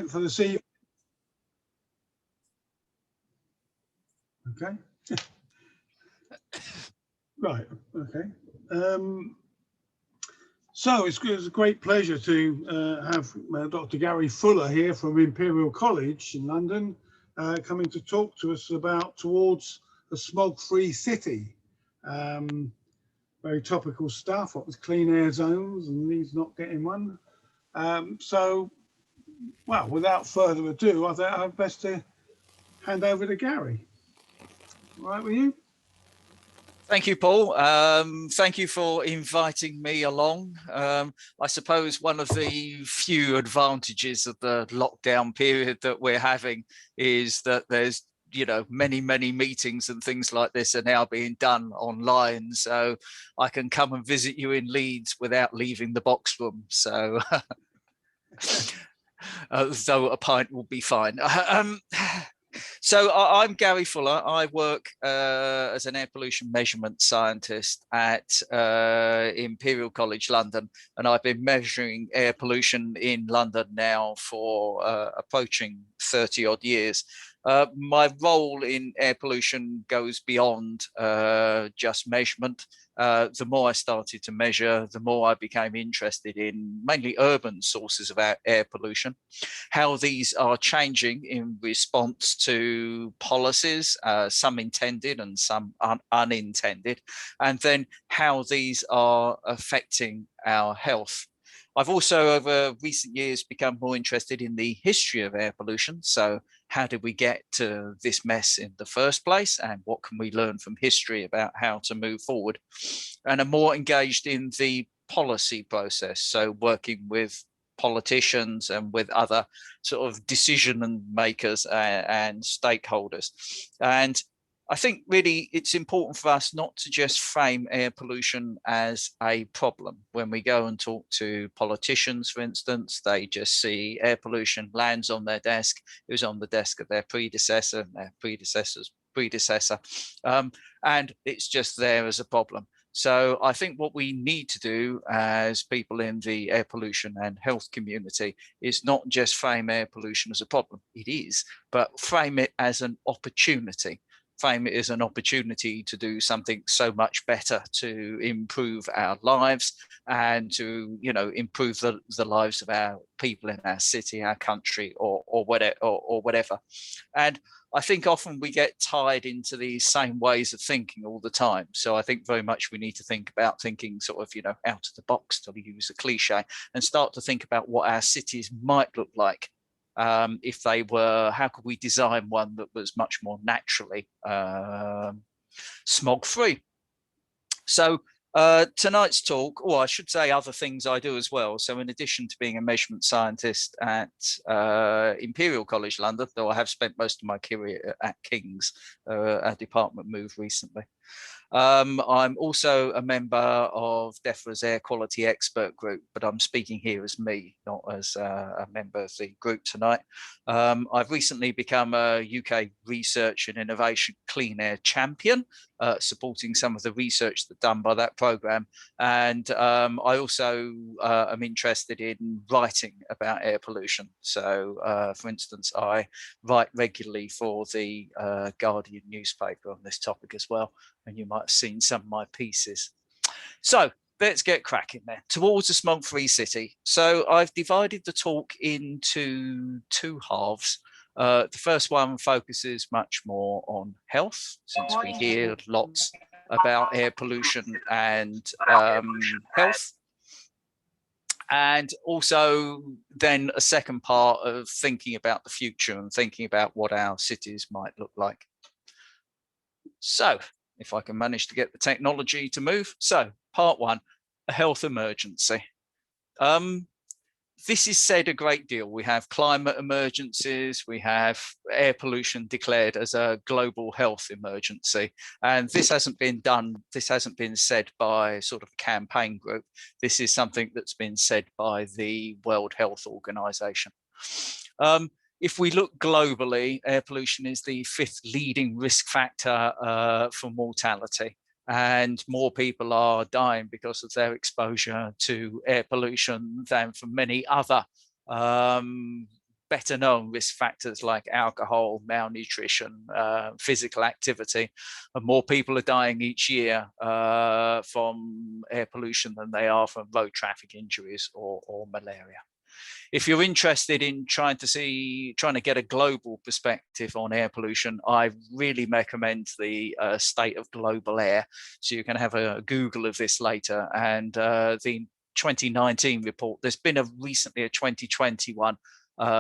for the sea. Okay. Right. Okay. So it's a great pleasure to have Dr. Gary Fuller here from Imperial College in London, coming to talk to us about towards a smog-free city. Very topical stuff, what with clean air zones and these not getting one. So, well, without further ado, I think I'd best to hand over to Gary. All right with you? Thank you, Paul. Thank you for inviting me along. I suppose one of the few advantages of the lockdown period that we're having is that there's many meetings and things like this are now being done online, so I can come and visit you in Leeds without leaving the box room. So so a pint will be fine. So I'm Gary Fuller. I work as an air pollution measurement scientist at Imperial College London, and I've been measuring air pollution in London now for approaching 30 odd years. My role in air pollution goes beyond just measurement. The more I started to measure, the more I became interested in mainly urban sources of air pollution, how these are changing in response to policies, some intended and some unintended, and then how these are affecting our health. I've also, over recent years, become more interested in the history of air pollution. So how did we get to this mess in the first place, and what can we learn from history about how to move forward? And I'm more engaged in the policy process, so working with politicians and with other sort of decision makers and stakeholders. And I think really it's important for us not to just frame air pollution as a problem. When we go and talk to politicians, for instance, they just see air pollution lands on their desk. It was on the desk of their predecessor, their predecessor's predecessor, and it's just there as a problem. So I think what we need to do as people in the air pollution and health community is not just frame air pollution as a problem. It is, but frame it as an opportunity. Frame it as an opportunity to do something so much better to improve our lives and to, improve the lives of our people in our city, our country, or whatever. And I think often we get tied into these same ways of thinking all the time. So I think very much we need to think about thinking sort of, out of the box, to use a cliche, and start to think about what our cities might look like if they were. How could we design one that was much more naturally smog free? So tonight's talk, or I should say other things I do as well. So in addition to being a measurement scientist at Imperial College London, though I have spent most of my career at King's, our department moved recently. I'm also a member of DEFRA's Air Quality Expert Group, but I'm speaking here as me, not as a member of the group tonight. I've recently become a UK Research and Innovation Clean Air Champion, supporting some of the research that's done by that programme. And I also am interested in writing about air pollution. So, for instance, I write regularly for the Guardian newspaper on this topic as well, and you might have seen some of my pieces. So let's get cracking there. Towards a smog-free city. So I've divided the talk into two halves. The first one focuses much more on health, since we hear lots about air pollution and health. And also then a second part of thinking about the future and thinking about what our cities might look like. So if I can manage to get the technology to move. So part one, a health emergency. This is said a great deal. We have climate emergencies, we have air pollution declared as a global health emergency. And this hasn't been said by sort of a campaign group. This is something that's been said by the World Health Organization. If we look globally, air pollution is the 5th leading risk factor for mortality. And more people are dying because of their exposure to air pollution than from many other better known risk factors like alcohol, malnutrition, physical activity, and more people are dying each year from air pollution than they are from road traffic injuries or malaria. If you're interested in trying to get a global perspective on air pollution, I really recommend the State of Global Air. So you can have a Google of this later. And the 2019 report, there's been recently a 2021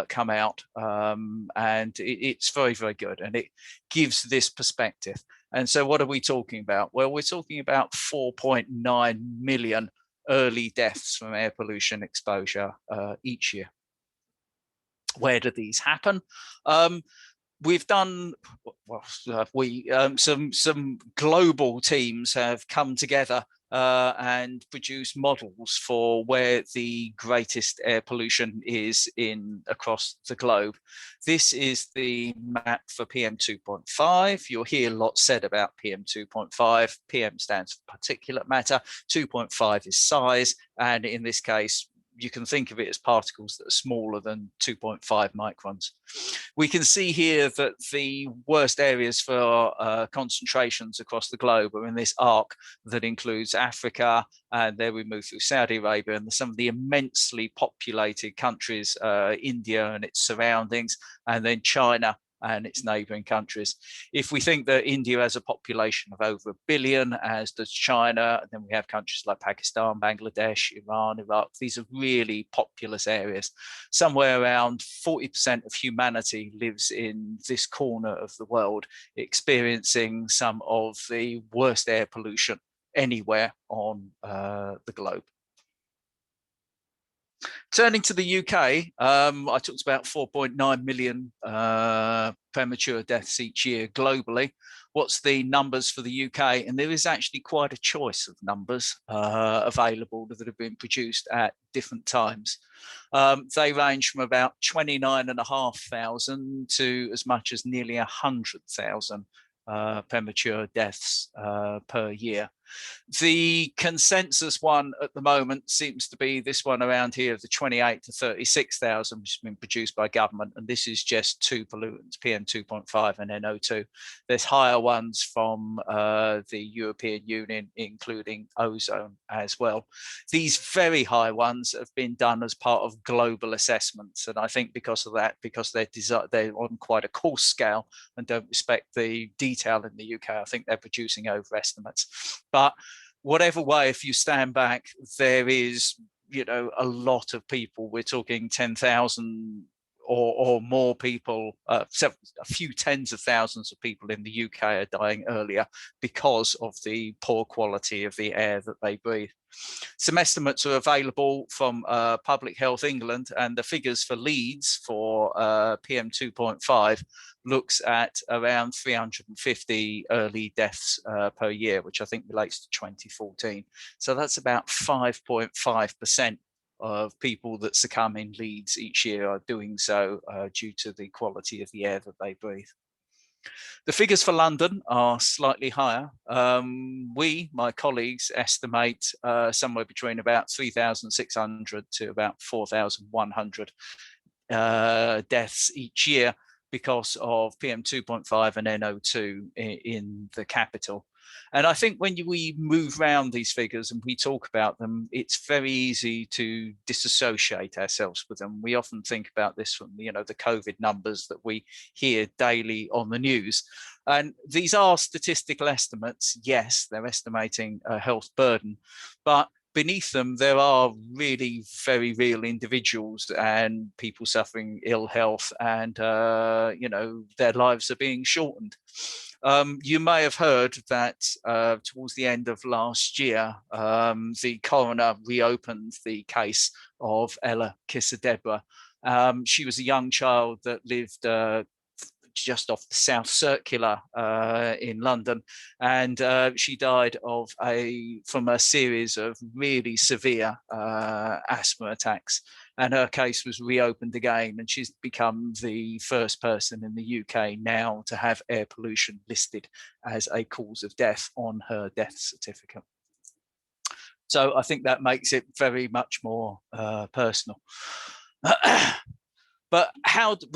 come out, and it's very, very good. And it gives this perspective. And so what are we talking about? Well, we're talking about 4.9 million early deaths from air pollution exposure each year. Where do these happen? We've done some global teams have come together and produced models for where the greatest air pollution is across the globe. This is the map for PM 2.5. You'll hear lots said about PM 2.5. PM stands for particulate matter. 2.5 is size, and in this case, you can think of it as particles that are smaller than 2.5 microns. We can see here that the worst areas for concentrations across the globe are in this arc that includes Africa, and then we move through Saudi Arabia and some of the immensely populated countries, India and its surroundings, and then China and its neighboring countries. If we think that India has a population of over 1 billion, as does China, and then we have countries like Pakistan, Bangladesh, Iran, Iraq. These are really populous areas. Somewhere around 40% of humanity lives in this corner of the world, experiencing some of the worst air pollution anywhere on the globe. Turning to the UK, I talked about 4.9 million premature deaths each year globally. What's the numbers for the UK? And there is actually quite a choice of numbers available that have been produced at different times. They range from about 29,500 to as much as nearly 100,000 premature deaths per year. The consensus one at the moment seems to be this one around here, the 28 to 36,000, which has been produced by government. And this is just two pollutants, PM 2.5 and NO2. There's higher ones from the European Union, including ozone as well. These very high ones have been done as part of global assessments. And I think because of that, because they're on quite a coarse scale and don't respect the detail in the UK, I think they're producing overestimates. But whatever way, if you stand back, there is, a lot of people. We're talking 10,000 or more people, a few tens of thousands of people in the UK are dying earlier because of the poor quality of the air that they breathe. Some estimates are available from Public Health England, and the figures for Leeds for PM 2.5 looks at around 350 early deaths per year, which I think relates to 2014. So that's about 5.5% of people that succumb in Leeds each year are doing so due to the quality of the air that they breathe. The figures for London are slightly higher. My colleagues, estimate somewhere between about 3,600 to about 4,100 deaths each year because of PM 2.5 and NO2 in the capital. And I think when we move around these figures and we talk about them, it's very easy to disassociate ourselves with them. We often think about this from, the COVID numbers that we hear daily on the news. And these are statistical estimates. Yes, they're estimating a health burden, but beneath them, there are really very real individuals and people suffering ill health, and their lives are being shortened. You may have heard that towards the end of last year, the coroner reopened the case of Ella Kissadebra. She was a young child that lived just off the South Circular in London, and she died from a series of really severe asthma attacks. And her case was reopened again, and she's become the first person in the UK now to have air pollution listed as a cause of death on her death certificate. So I think that makes it very much more personal. But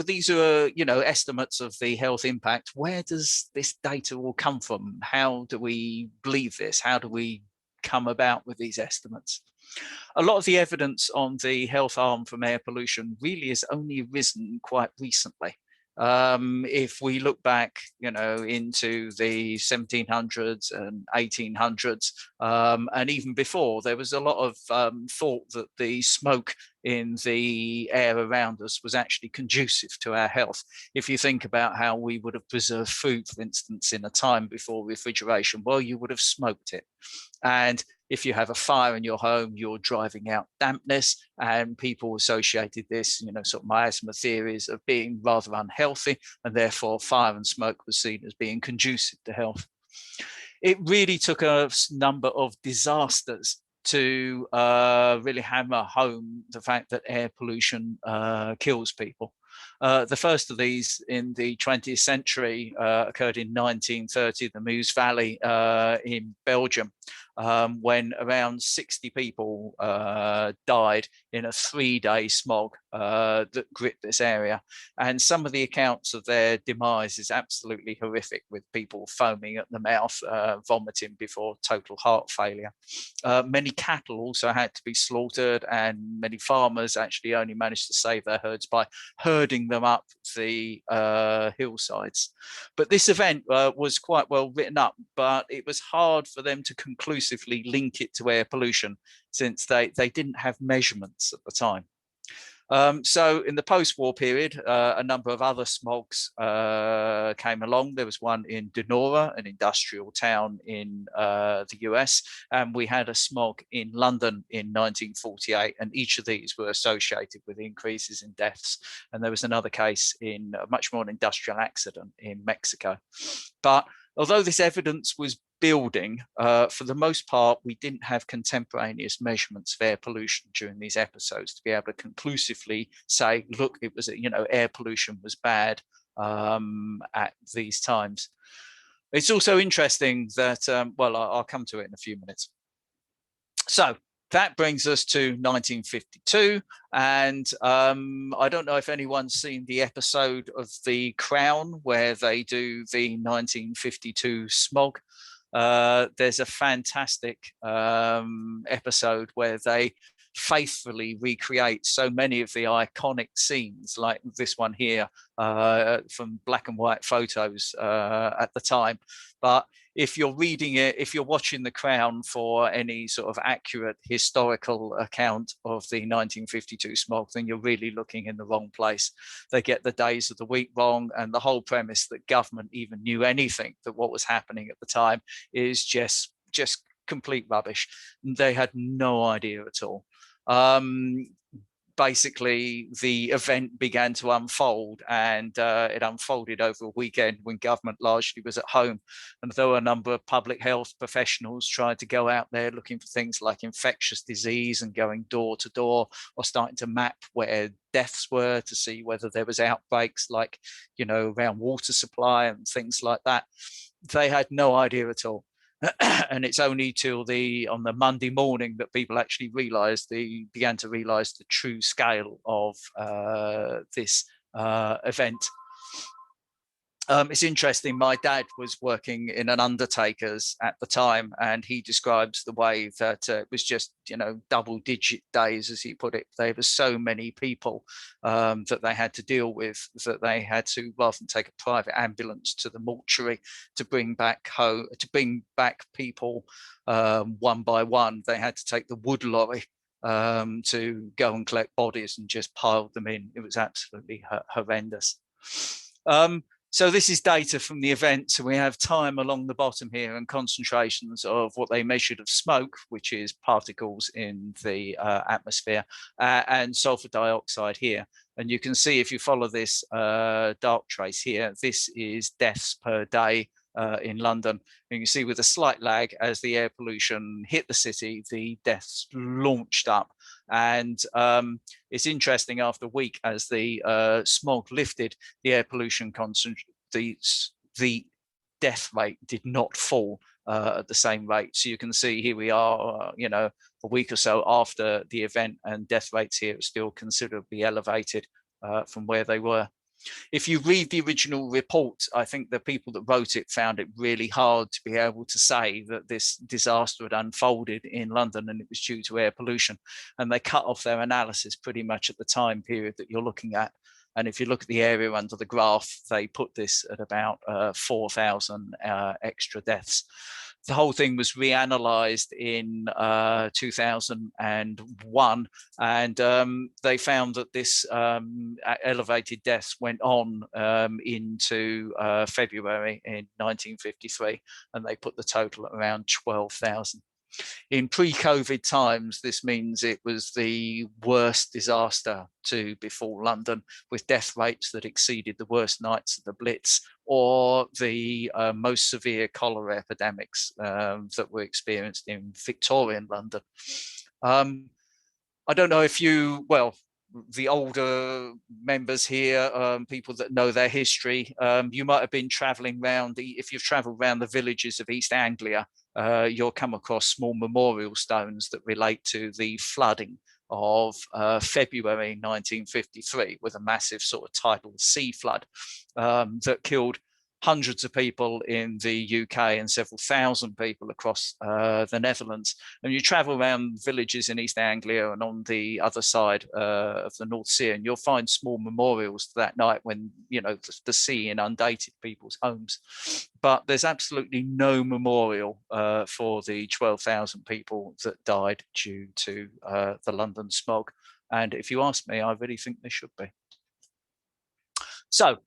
these are, estimates of the health impact. Where does this data all come from? How do we believe this? How do we come about with these estimates? A lot of the evidence on the health harm from air pollution really has only arisen quite recently. If we look back, into the 1700s and 1800s, and even before, there was a lot of thought that the smoke in the air around us was actually conducive to our health. If you think about how we would have preserved food, for instance, in a time before refrigeration, well, you would have smoked it. And if you have a fire in your home, you're driving out dampness, and people associated this, sort of miasma theories of being rather unhealthy, and therefore fire and smoke was seen as being conducive to health. It really took a number of disasters to really hammer home the fact that air pollution kills people. The first of these in the 20th century occurred in 1930, the Meuse Valley in Belgium, when around 60 people died in a 3-day smog that gripped this area. And some of the accounts of their demise is absolutely horrific, with people foaming at the mouth, vomiting before total heart failure. Many cattle also had to be slaughtered, and many farmers actually only managed to save their herds by herding them up the hillsides. But this event was quite well written up, but it was hard for them to conclusively link it to air pollution, since they didn't have measurements at the time. So in the post-war period, a number of other smogs came along. There was one in Donora, an industrial town in the US, and we had a smog in London in 1948, and each of these were associated with increases in deaths. And there was another case in much more an industrial accident in Mexico. But although this evidence was building, for the most part, we didn't have contemporaneous measurements of air pollution during these episodes to be able to conclusively say, look, it was, air pollution was bad at these times. It's also interesting that, I'll come to it in a few minutes. So that brings us to 1952, and I don't know if anyone's seen the episode of The Crown where they do the 1952 smog. There's a fantastic episode where they faithfully recreate so many of the iconic scenes, like this one here from black and white photos at the time. But if you're reading it, if you're watching The Crown for any sort of accurate historical account of the 1952 smog, then you're really looking in the wrong place. They get the days of the week wrong, and the whole premise that government even knew anything that what was happening at the time is just complete rubbish. They had no idea at all. Basically, the event began to unfold, and it unfolded over a weekend when government largely was at home. And though a number of public health professionals tried to go out there looking for things like infectious disease and going door to door, or starting to map where deaths were to see whether there was outbreaks like, around water supply and things like that, they had no idea at all. And it's only till on the Monday morning that people actually began to realize the true scale of this event. It's interesting, my dad was working in an undertaker's at the time, and he describes the way that it was just, double-digit days, as he put it. There were so many people that they had to deal with, that they had to, rather than take a private ambulance to the mortuary to bring back people one by one, they had to take the wood lorry to go and collect bodies and just piled them in. It was absolutely horrendous. So this is data from the event. So we have time along the bottom here and concentrations of what they measured of smoke, which is particles in the atmosphere, and sulfur dioxide here. And you can see, if you follow this dark trace here, this is deaths per day in London. And you can see with a slight lag, as the air pollution hit the city, the deaths launched up. And it's interesting, after a week, as the smog lifted, the air pollution the death rate did not fall at the same rate. So you can see here we are, a week or so after the event, and death rates here are still considerably elevated from where they were. If you read the original report, I think the people that wrote it found it really hard to be able to say that this disaster had unfolded in London and it was due to air pollution. And they cut off their analysis pretty much at the time period that you're looking at. And if you look at the area under the graph, they put this at about 4,000 extra deaths. The whole thing was reanalyzed in 2001, and they found that this elevated deaths went on into February in 1953, and they put the total at around 12,000. In pre-COVID times, this means it was the worst disaster to befall London, with death rates that exceeded the worst nights of the Blitz or the most severe cholera epidemics that were experienced in Victorian London. I don't know if you, well, the older members here, people that know their history, you might have been traveling around, if you've traveled around the villages of East Anglia, you'll come across small memorial stones that relate to the flooding of February 1953 with a massive sort of tidal sea flood that killed hundreds of people in the UK and several thousand people across the Netherlands. And you travel around villages in East Anglia and on the other side of the North Sea, and you'll find small memorials to that night when, you know, the sea inundated people's homes. But there's absolutely no memorial for the 12,000 people that died due to the London smog. And if you ask me, I really think there should be. So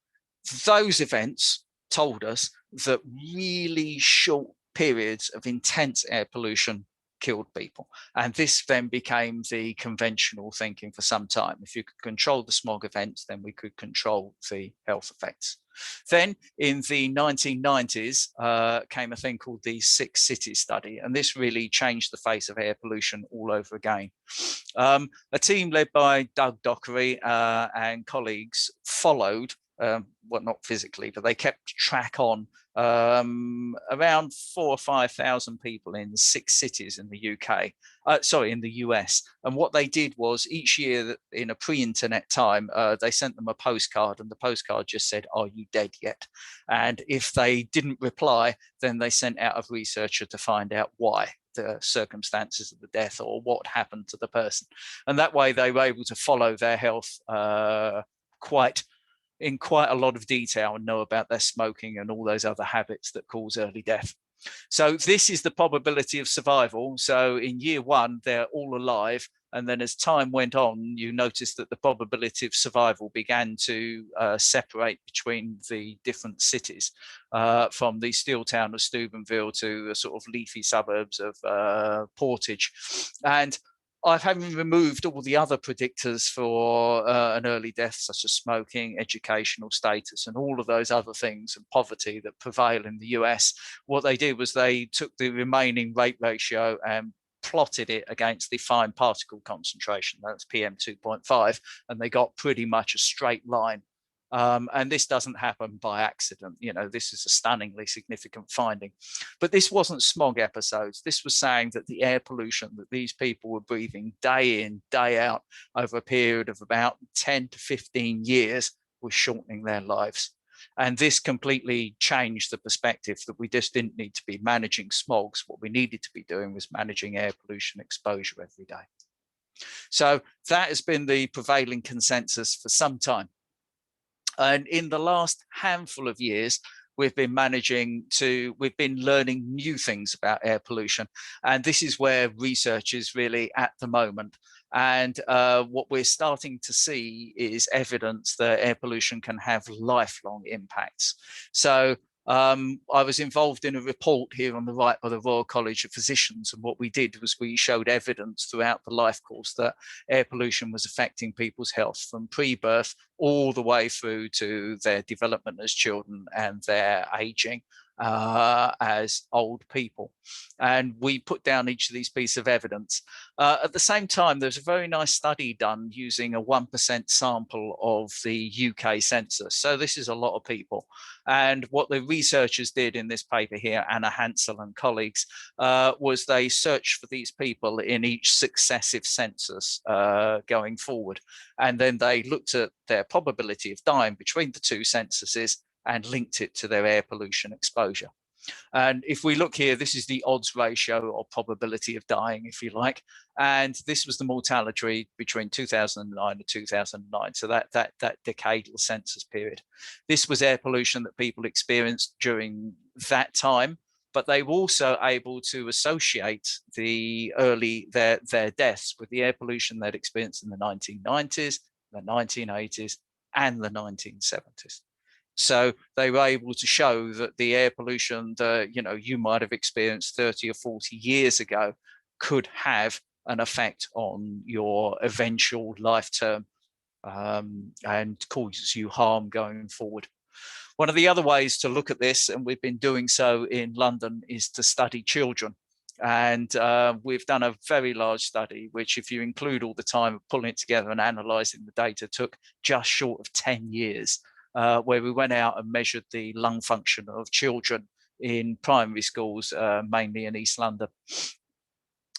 those events told us that really short periods of intense air pollution killed people. And this then became the conventional thinking for some time. If you could control the smog events, then we could control the health effects. Then in the 1990s came a thing called the 6 Cities study, and this really changed the face of air pollution all over again. A team led by Doug Dockery and colleagues followed, well, not physically, but they kept track on around 4,000 or 5,000 people in 6 cities in the UK, in the US. And what they did was each year in a pre-internet time, they sent them a postcard, and the postcard just said, "Are you dead yet?" And if they didn't reply, then they sent out a researcher to find out why, the circumstances of the death or what happened to the person. And that way they were able to follow their health in quite a lot of detail and know about their smoking and all those other habits that cause early death. So this is the probability of survival. So in year 1, they're all alive. And then as time went on, you noticed that the probability of survival began to separate between the different cities, from the steel town of Steubenville to the sort of leafy suburbs of Portage. And I've having removed all the other predictors for an early death, such as smoking, educational status, and all of those other things, and poverty that prevail in the US. What they did was they took the remaining rate ratio and plotted it against the fine particle concentration, that's PM 2.5, and they got pretty much a straight line. And this doesn't happen by accident. You know, this is a stunningly significant finding. But this wasn't smog episodes. This was saying that the air pollution that these people were breathing day in, day out over a period of about 10 to 15 years was shortening their lives. And this completely changed the perspective that we just didn't need to be managing smogs. What we needed to be doing was managing air pollution exposure every day. So that has been the prevailing consensus for some time. And in the last handful of years, we've been learning new things about air pollution. And this is where research is really at the moment. And what we're starting to see is evidence that air pollution can have lifelong impacts. So I was involved in a report here on the right by the Royal College of Physicians, and what we did was we showed evidence throughout the life course that air pollution was affecting people's health from pre-birth all the way through to their development as children and their aging. as old people. And we put down each of these pieces of evidence. At the same time, there's a very nice study done using a 1% sample of the UK census. So this is a lot of people. And what the researchers did in this paper here, Anna Hansel and colleagues, was they searched for these people in each successive census going forward. And then they looked at their probability of dying between the two censuses and linked it to their air pollution exposure. And if we look here, this is the odds ratio or probability of dying, if you like. And this was the mortality between 2009 and 2009. So that decadal census period. This was air pollution that people experienced during that time, but they were also able to associate their deaths with the air pollution they'd experienced in the 1990s, the 1980s, and the 1970s. So they were able to show that the air pollution that you might have experienced 30 or 40 years ago could have an effect on your eventual life term and cause you harm going forward. One of the other ways to look at this, and we've been doing so in London, is to study children. And we've done a very large study, which if you include all the time of pulling it together and analysing the data, took just short of 10 years. Where we went out and measured the lung function of children in primary schools, mainly in East London.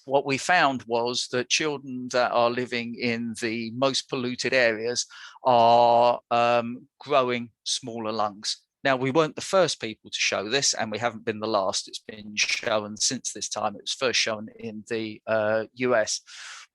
What we found was that children that are living in the most polluted areas are growing smaller lungs. Now, we weren't the first people to show this, and we haven't been the last. It's been shown since this time. It was first shown in the US.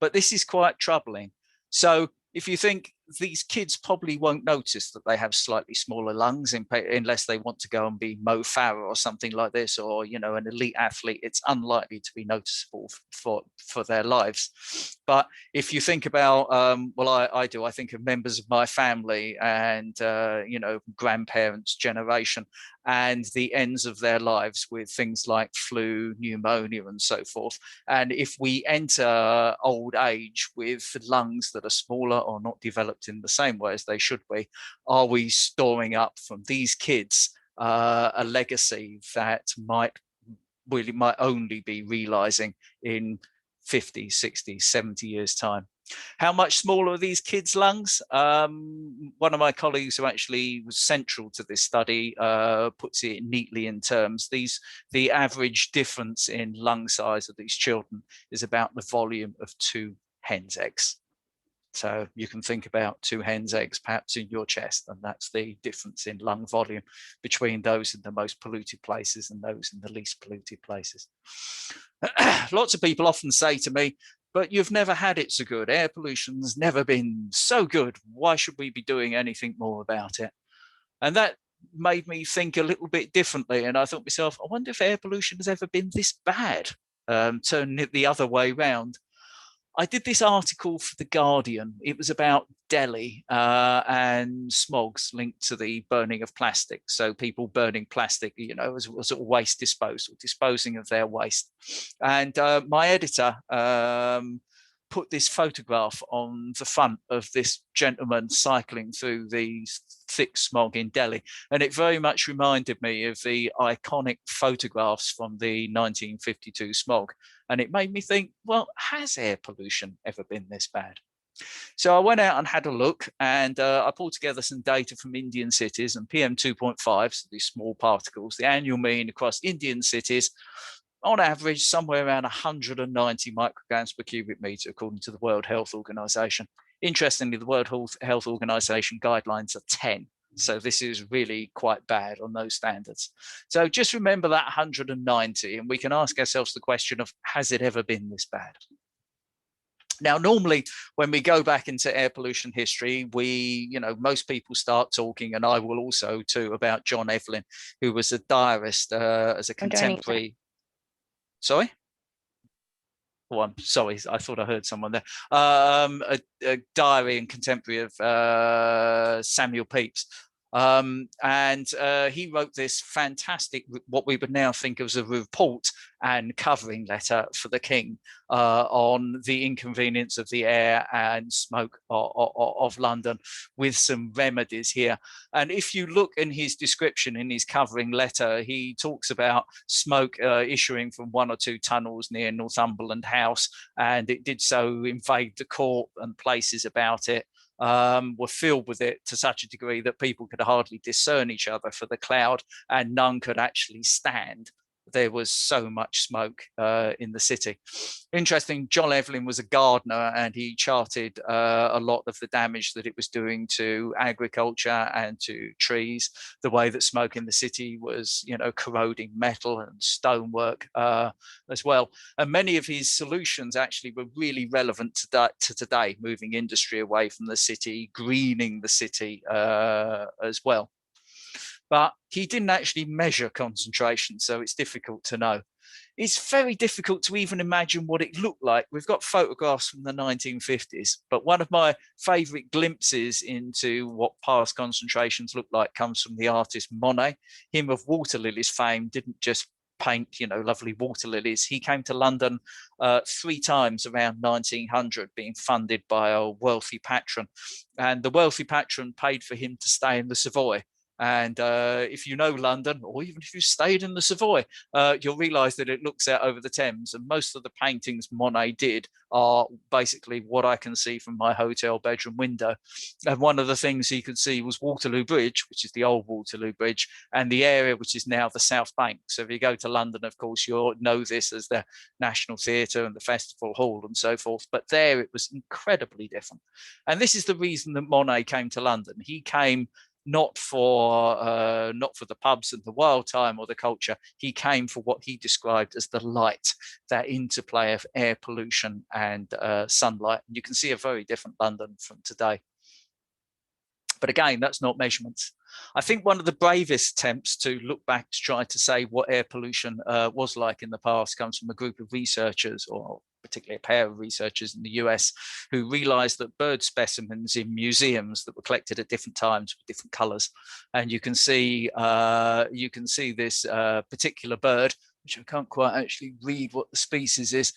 But this is quite troubling. So if you think these kids probably won't notice that they have slightly smaller lungs unless they want to go and be Mo Farah or something like this, or an elite athlete, it's unlikely to be noticeable for their lives. But if you think about, I do, I think of members of my family and grandparents' generation and the ends of their lives with things like flu, pneumonia, and so forth. And if we enter old age with lungs that are smaller or not developed in the same way as they should be, are we storing up from these kids a legacy that might only be realizing in 50, 60, 70 years time? How much smaller are these kids' lungs? One of my colleagues who actually was central to this study puts it neatly in terms. The average difference in lung size of these children is about the volume of 2 hens' eggs. So you can think about 2 hens' eggs perhaps in your chest, and that's the difference in lung volume between those in the most polluted places and those in the least polluted places. Lots of people often say to me, but you've never had it so good. Air pollution's never been so good. Why should we be doing anything more about it? And that made me think a little bit differently. And I thought to myself, I wonder if air pollution has ever been this bad, turning it the other way round. I did this article for The Guardian. It was about Delhi and smogs linked to the burning of plastic. So people burning plastic, as a sort of waste disposal, disposing of their waste. And my editor put this photograph on the front of this gentleman cycling through the thick smog in Delhi. And it very much reminded me of the iconic photographs from the 1952 smog. And it made me think, well, has air pollution ever been this bad? So I went out and had a look, and I pulled together some data from Indian cities and PM2.5, so these small particles, the annual mean across Indian cities, on average, somewhere around 190 micrograms per cubic meter, according to the World Health Organization. Interestingly, the World Health Organization guidelines are 10. So this is really quite bad on those standards. So just remember that 190, and we can ask ourselves the question of, has it ever been this bad? Now, normally when we go back into air pollution history, most people start talking, and I will also too, about John Evelyn, who was a diarist as a contemporary. Sorry? Oh, I'm sorry. I thought I heard someone there. A diary and contemporary of Samuel Pepys. He wrote this fantastic, what we would now think of as a report and covering letter for the king on the inconvenience of the air and smoke of London, with some remedies here. And if you look in his description in his covering letter, he talks about smoke issuing from 1 or 2 tunnels near Northumberland House, and it did so invade the court, and places about it were filled with it to such a degree that people could hardly discern each other for the cloud, and none could actually stand. There was so much smoke in the city. Interesting, John Evelyn was a gardener, and he charted a lot of the damage that it was doing to agriculture and to trees, the way that smoke in the city was, corroding metal and stonework as well. And many of his solutions actually were really relevant to today, moving industry away from the city, greening the city as well. But he didn't actually measure concentration, so it's difficult to know. It's very difficult to even imagine what it looked like. We've got photographs from the 1950s, but one of my favorite glimpses into what past concentrations look like comes from the artist Monet. Him of water lilies fame didn't just paint, lovely water lilies. He came to London 3 times around 1900, being funded by a wealthy patron. And the wealthy patron paid for him to stay in the Savoy. And if you know London, or even if you stayed in the Savoy, you'll realize that it looks out over the Thames. And most of the paintings Monet did are basically what I can see from my hotel bedroom window. And one of the things he could see was Waterloo Bridge, which is the old Waterloo Bridge, and the area which is now the South Bank. So if you go to London, of course, you'll know this as the National Theatre and the Festival Hall and so forth. But there it was incredibly different. And this is the reason that Monet came to London. He came not for the pubs and the wild time or the culture. He came for what he described as the light, that interplay of air pollution and sunlight. And you can see a very different London from today. But again, that's not measurements. I think one of the bravest attempts to look back to try to say what air pollution was like in the past comes from a group of researchers, or particularly a pair of researchers in the US, who realized that bird specimens in museums that were collected at different times with different colors. And you can see this particular bird, which I can't quite actually read what the species is,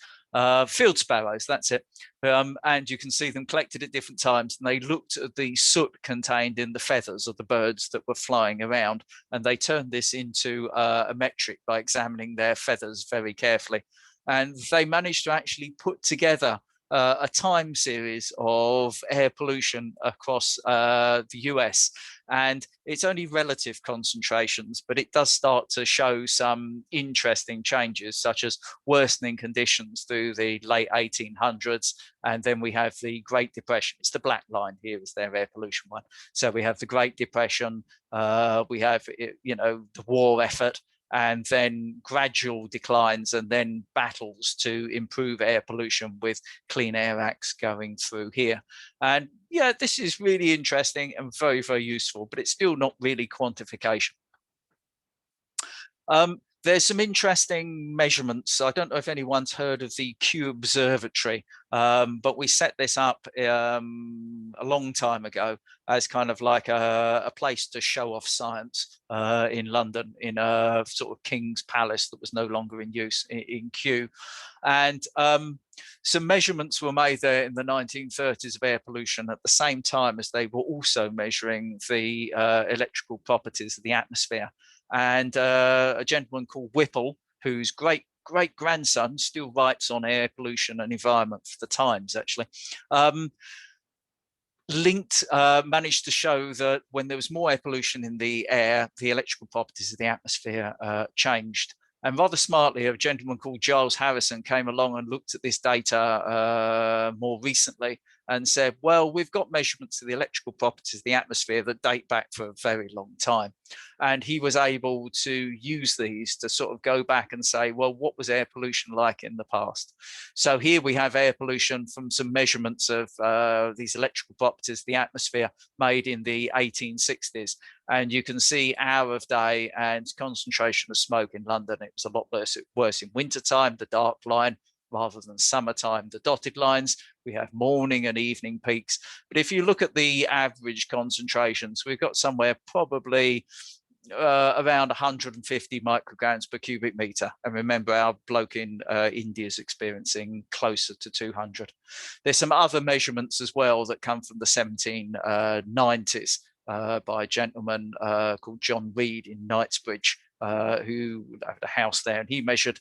field sparrows, that's it. And you can see them collected at different times, and they looked at the soot contained in the feathers of the birds that were flying around, and they turned this into a metric by examining their feathers very carefully. And they managed to actually put together a time series of air pollution across the US. And it's only relative concentrations, but it does start to show some interesting changes, such as worsening conditions through the late 1800s. And then we have the Great Depression. It's the black line here is their air pollution one. So we have the Great Depression, we have, the war effort, and then gradual declines, and then battles to improve air pollution with Clean Air Acts going through here. And yeah, this is really interesting and very, very useful, but it's still not really quantification. There's some interesting measurements. I don't know if anyone's heard of the Kew Observatory, but we set this up a long time ago as kind of like a place to show off science in London, in a sort of King's Palace that was no longer in use in Kew. And some measurements were made there in the 1930s of air pollution at the same time as they were also measuring the electrical properties of the atmosphere. And a gentleman called Whipple, whose great grandson still writes on air pollution and environment for the Times, actually, managed to show that when there was more air pollution in the air, the electrical properties of the atmosphere changed. And rather smartly, a gentleman called Giles Harrison came along and looked at this data more recently and said, well, we've got measurements of the electrical properties of the atmosphere that date back for a very long time. And he was able to use these to sort of go back and say, well, what was air pollution like in the past? So here we have air pollution from some measurements of these electrical properties of the atmosphere made in the 1860s. And you can see hour of day and concentration of smoke in London. It was a lot worse in wintertime, the dark line. rather than summertime, the dotted lines. We have morning and evening peaks. But if you look at the average concentrations, we've got somewhere probably around 150 micrograms per cubic meter. And remember, our bloke in India is experiencing closer to 200. There's some other measurements as well that come from the 1790s by a gentleman called John Reed in Knightsbridge, who had a house there, and he measured,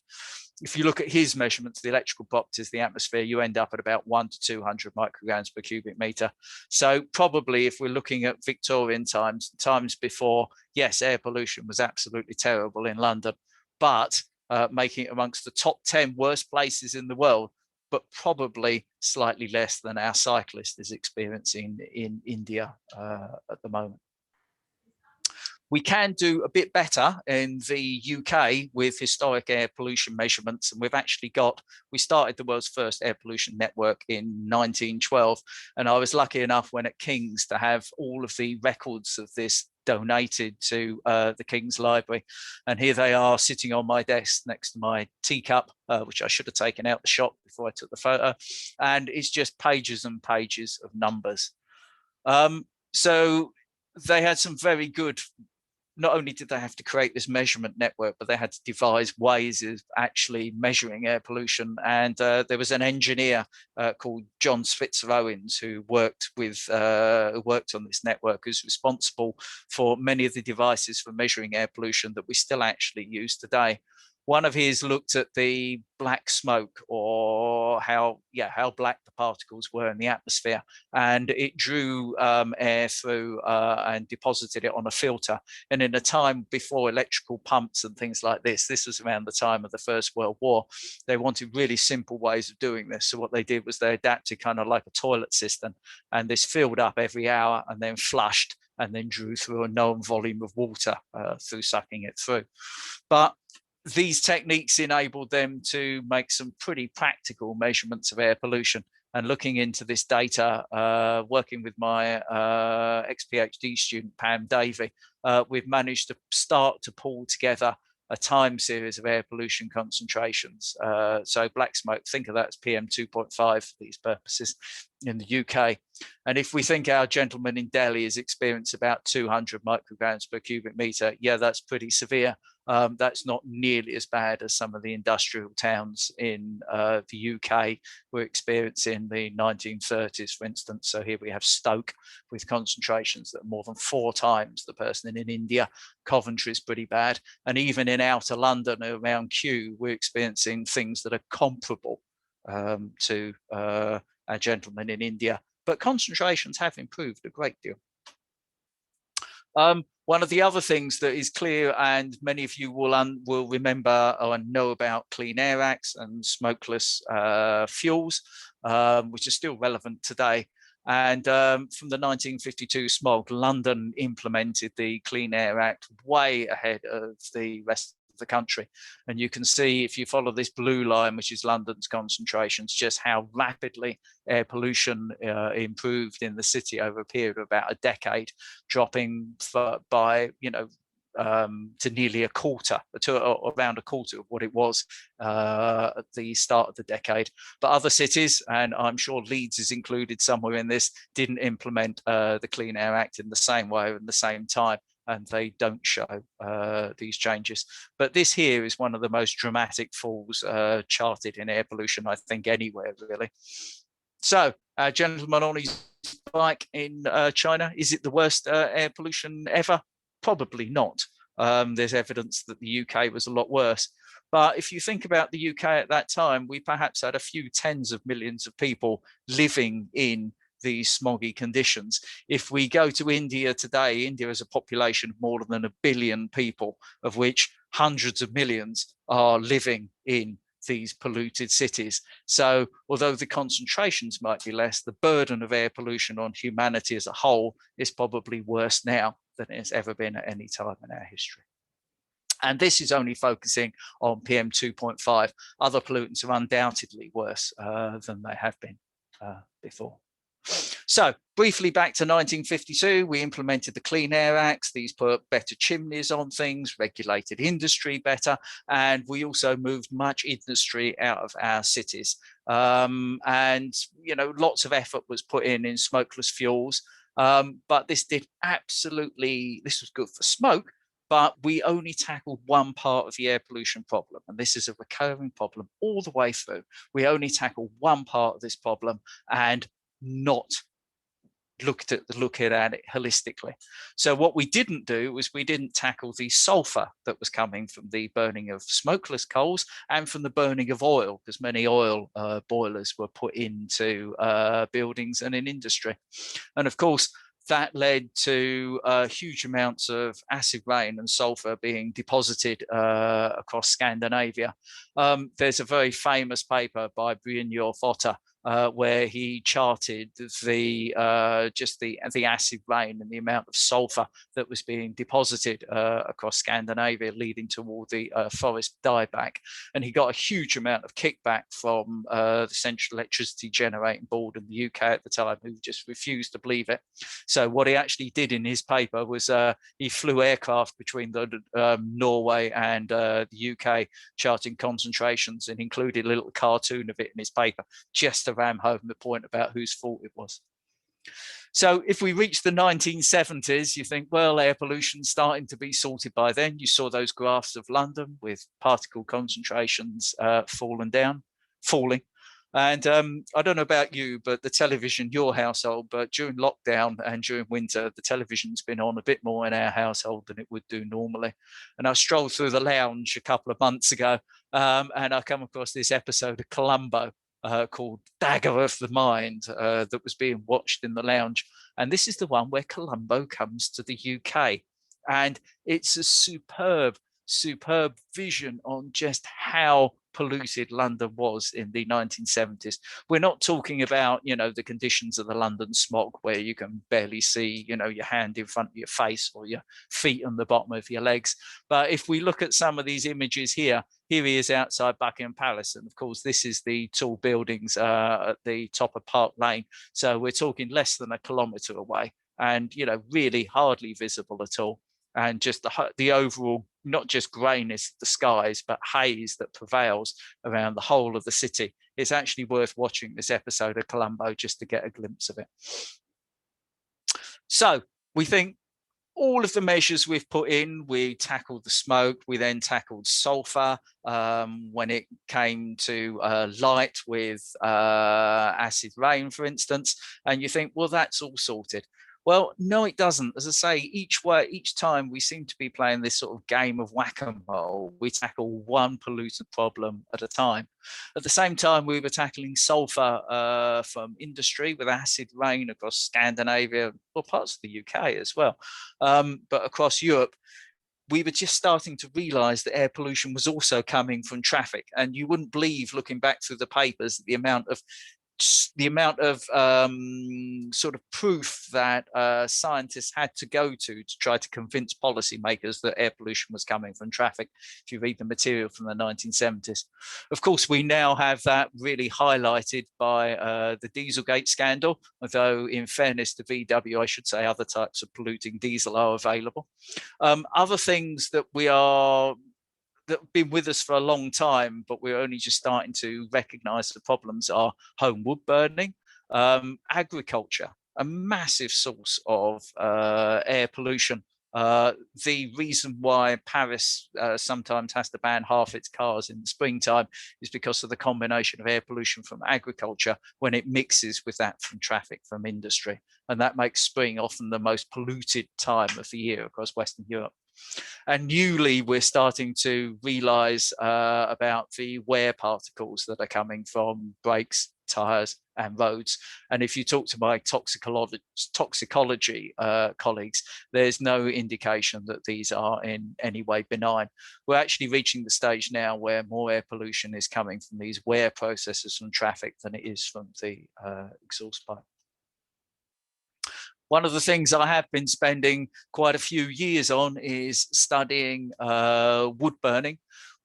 if you look at his measurements, the electrical properties of the atmosphere, you end up at about 1 to 200 micrograms per cubic meter. So probably if we're looking at Victorian times, times before, yes, air pollution was absolutely terrible in London, but making it amongst the top 10 worst places in the world, but probably slightly less than our cyclist is experiencing in India at the moment. We can do a bit better in the UK with historic air pollution measurements. And we've actually got, we started the world's first air pollution network in 1912. And I was lucky enough when at King's to have all of the records of this donated to the King's Library. And here they are sitting on my desk next to my teacup, which I should have taken out the shop before I took the photo. And it's just pages and pages of numbers. So they had some very good, not only did they have to create this measurement network, but they had to devise ways of actually measuring air pollution. And there was an engineer called John Switzer Owens who worked on this network, who's responsible for many of the devices for measuring air pollution that we still actually use today. One of his looked at the black smoke, or how black the particles were in the atmosphere, and it drew air through and deposited it on a filter. And in a time before electrical pumps and things like this was around the time of the First World War, they wanted really simple ways of doing this. So what they did was they adapted kind of like a toilet system, and this filled up every hour and then flushed and then drew through a known volume of water through sucking it through. But these techniques enabled them to make some pretty practical measurements of air pollution. And looking into this data, working with my ex-PhD student, Pam Davey, we've managed to start to pull together a time series of air pollution concentrations. So black smoke, think of that as PM 2.5 for these purposes in the UK. And if we think our gentleman in Delhi has experienced about 200 micrograms per cubic meter, yeah, that's pretty severe. That's not nearly as bad as some of the industrial towns in the UK were experiencing in the 1930s, for instance. So here we have Stoke with concentrations that are more than 4 times the person in India. Coventry is pretty bad. And even in outer London around Kew, we're experiencing things that are comparable to our gentleman in India. But concentrations have improved a great deal. One of the other things that is clear, and many of you will remember or know about Clean Air Acts and smokeless fuels, which are still relevant today. And from the 1952 Smog, London implemented the Clean Air Act way ahead of the rest of the country. And you can see, if you follow this blue line, which is London's concentrations, just how rapidly air pollution improved in the city over a period of about a decade, dropping by, to nearly a quarter, to around a quarter of what it was at the start of the decade. But other cities, and I'm sure Leeds is included somewhere in this, didn't implement the Clean Air Act in the same way in the same time, and they don't show these changes. But this here is one of the most dramatic falls charted in air pollution, I think, anywhere, really. So, gentleman on his bike in China, is it the worst air pollution ever? Probably not. There's evidence that the UK was a lot worse. But if you think about the UK at that time, we perhaps had a few tens of millions of people living in these smoggy conditions. If we go to India today, India has a population of more than 1 billion people, of which hundreds of millions are living in these polluted cities. So although the concentrations might be less, the burden of air pollution on humanity as a whole is probably worse now than it's ever been at any time in our history. And this is only focusing on PM 2.5. Other pollutants are undoubtedly worse than they have been before. So briefly back to 1952, we implemented the Clean Air Acts. These put better chimneys on things, regulated industry better, and we also moved much industry out of our cities. And, you know, lots of effort was put in smokeless fuels. But this was good for smoke, but we only tackled one part of the air pollution problem. And this is a recurring problem all the way through. We only tackled one part of this problem and not looked at it holistically. So what we didn't do was we didn't tackle the sulfur that was coming from the burning of smokeless coals and from the burning of oil, because many oil boilers were put into buildings and in industry. And of course, that led to huge amounts of acid rain and sulfur being deposited across Scandinavia. There's a very famous paper by Brynjolf Otter where he charted the acid rain and the amount of sulfur that was being deposited across Scandinavia, leading toward the forest dieback. And he got a huge amount of kickback from the Central Electricity Generating Board in the UK at the time, who just refused to believe it. So what he actually did in his paper was he flew aircraft between Norway and the UK, charting concentrations, and included a little cartoon of it in his paper, just to ram home the point about whose fault it was. So if we reach the 1970s, you think, well, air pollution's starting to be sorted by then. You saw those graphs of London with particle concentrations falling. And I don't know about you, but the television, your household, but during lockdown and during winter, the television's been on a bit more in our household than it would do normally. And I strolled through the lounge a couple of months ago and I come across this episode of Columbo called Dagger of the Mind that was being watched in the lounge. And this is the one where Columbo comes to the UK. And it's a superb vision on just how polluted London was in the 1970s. We're not talking about, you know, the conditions of the London smog where you can barely see, you know, your hand in front of your face or your feet on the bottom of your legs. But if we look at some of these images here he is outside Buckingham Palace. And of course, this is the tall buildings at the top of Park Lane. So we're talking less than a kilometre away and, you know, really hardly visible at all. And just the overall, not just greyness of the skies, but haze that prevails around the whole of the city. It's actually worth watching this episode of Columbo just to get a glimpse of it. So we think all of the measures we've put in, we tackled the smoke, we then tackled sulfur when it came to light with acid rain, for instance, and you think, well, that's all sorted. Well, no, it doesn't. As I say, each time we seem to be playing this sort of game of whack-a-mole. We tackle one pollutant problem at a time. At the same time, we were tackling sulfur from industry with acid rain across Scandinavia, or parts of the UK as well. But across Europe, we were just starting to realize that air pollution was also coming from traffic. And you wouldn't believe, looking back through the papers, the amount of sort of proof that scientists had to go to try to convince policymakers that air pollution was coming from traffic, if you read the material from the 1970s. Of course, we now have that really highlighted by the Dieselgate scandal, although in fairness to VW, I should say other types of polluting diesel are available. Other things that have been with us for a long time, but we're only just starting to recognize the problems are home wood burning, agriculture, a massive source of air pollution. The reason why Paris sometimes has to ban half its cars in the springtime is because of the combination of air pollution from agriculture when it mixes with that from traffic, from industry. And that makes spring often the most polluted time of the year across Western Europe. And newly, we're starting to realize about the wear particles that are coming from brakes, tires, and roads. And if you talk to my toxicology colleagues, there's no indication that these are in any way benign. We're actually reaching the stage now where more air pollution is coming from these wear processes from traffic than it is from the exhaust pipe. One of the things I have been spending quite a few years on is studying wood burning.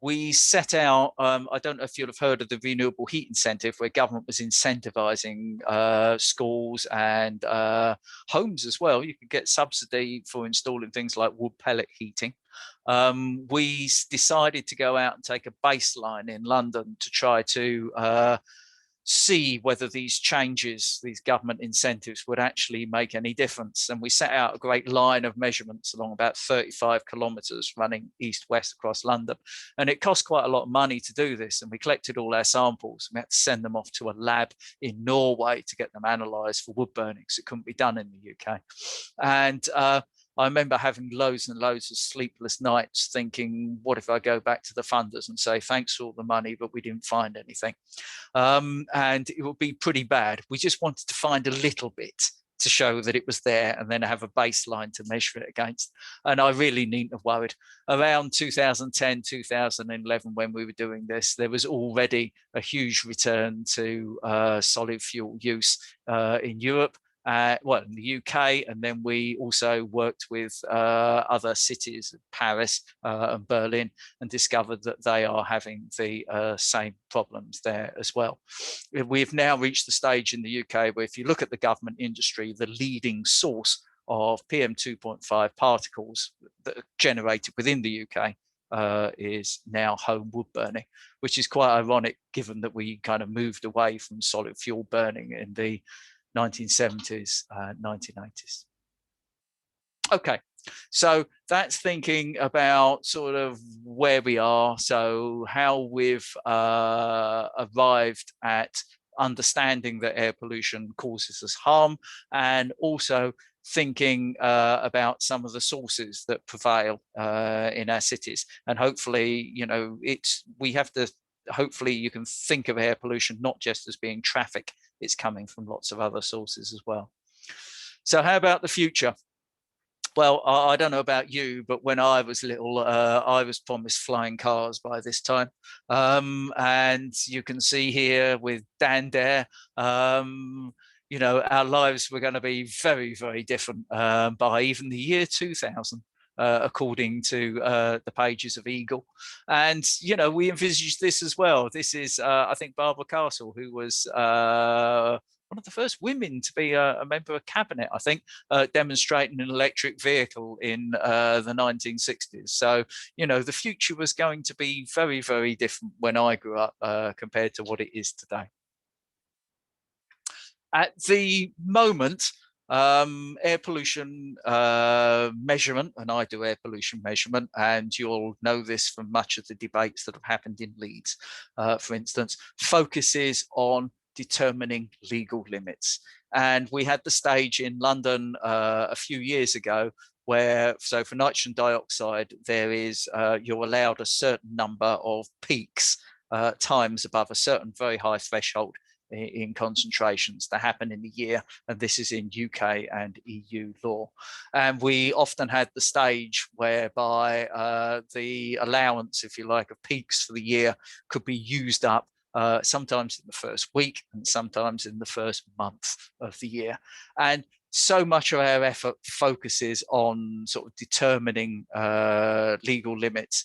we set out, I don't know if you'll have heard of the renewable heat incentive, where government was incentivizing schools and homes as well. You could get subsidy for installing things like wood pellet heating. We decided to go out and take a baseline in London to try to see whether these changes, these government incentives, would actually make any difference. And we set out a great line of measurements along about 35 kilometres running east-west across London. And it cost quite a lot of money to do this. And we collected all our samples. We had to send them off to a lab in Norway to get them analysed for wood burning, because it couldn't be done in the UK. And I remember having loads and loads of sleepless nights thinking, what if I go back to the funders and say, thanks for all the money, but we didn't find anything. And it would be pretty bad. We just wanted to find a little bit to show that it was there, and then have a baseline to measure it against. And I really needn't have worried. Around 2010, 2011, when we were doing this, there was already a huge return to solid fuel use in Europe. Well, in the UK, and then we also worked with other cities, Paris and Berlin, and discovered that they are having the same problems there as well. We've now reached the stage in the UK where if you look at the government industry, the leading source of PM2.5 particles that are generated within the UK is now home wood burning, which is quite ironic given that we kind of moved away from solid fuel burning in the 1970s, 1980s. Okay, so that's thinking about sort of where we are, so how we've arrived at understanding that air pollution causes us harm, and also thinking about some of the sources that prevail in our cities. And hopefully, you know, hopefully you can think of air pollution not just as being traffic, it's coming from lots of other sources as well. So how about the future? Well, I don't know about you, but when I was little, I was promised flying cars by this time. And you can see here with Dan Dare, you know, our lives were going to be very, very different by even the year 2000. According to the pages of Eagle. And, you know, we envisaged this as well. This is, I think, Barbara Castle, who was one of the first women to be a member of cabinet, I think, demonstrating an electric vehicle in the 1960s. So, you know, the future was going to be very, very different when I grew up compared to what it is today. At the moment, air pollution measurement, and I do air pollution measurement, and you'll know this from much of the debates that have happened in Leeds, for instance, focuses on determining legal limits. And we had the stage in London a few years ago where, so for nitrogen dioxide, there is, you're allowed a certain number of peaks times above a certain very high threshold in concentrations to happen in a year, and this is in UK and EU law. And we often had the stage whereby the allowance, if you like, of peaks for the year could be used up sometimes in the first week and sometimes in the first month of the year. And so much of our effort focuses on sort of determining legal limits,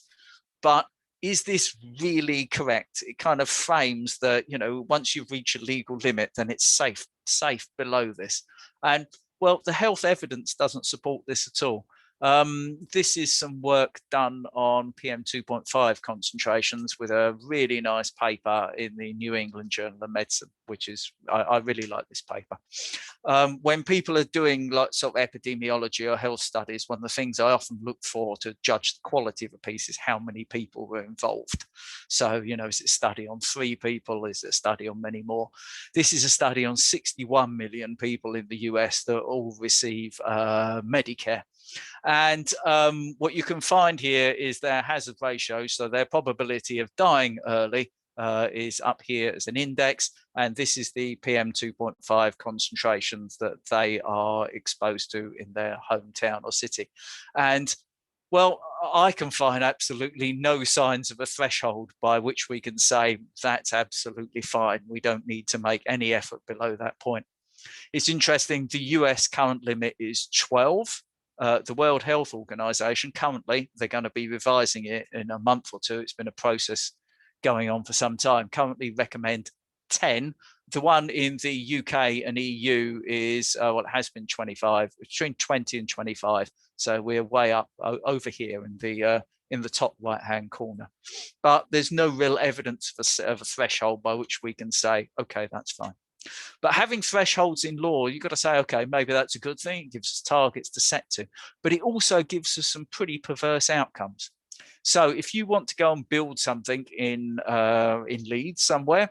but is this really correct? It kind of frames that, you know, once you reach a legal limit, then it's safe below this. And well, the health evidence doesn't support this at all. This is some work done on PM2.5 concentrations with a really nice paper in the New England Journal of Medicine, which is, I really like this paper. When people are doing like sort of epidemiology or health studies, one of the things I often look for to judge the quality of a piece is how many people were involved. So, you know, is it a study on 3 people? Is it a study on many more? This is a study on 61 million people in the US that all receive Medicare. And what you can find here is their hazard ratio, so their probability of dying early is up here as an index, and this is the PM2.5 concentrations that they are exposed to in their hometown or city. And well, I can find absolutely no signs of a threshold by which we can say that's absolutely fine. We don't need to make any effort below that point. It's interesting, the US current limit is 12 The World Health Organization, currently, they're going to be revising it in a month or two. It's been a process going on for some time. Currently recommend 10. The one in the UK and EU is, well, it has been 25, between 20 and 25. So we're way up over here in the top right-hand corner. But there's no real evidence of a threshold by which we can say, okay, that's fine. But having thresholds in law, you've got to say, okay, maybe that's a good thing. It gives us targets to set to, but it also gives us some pretty perverse outcomes. So if you want to go and build something in Leeds somewhere,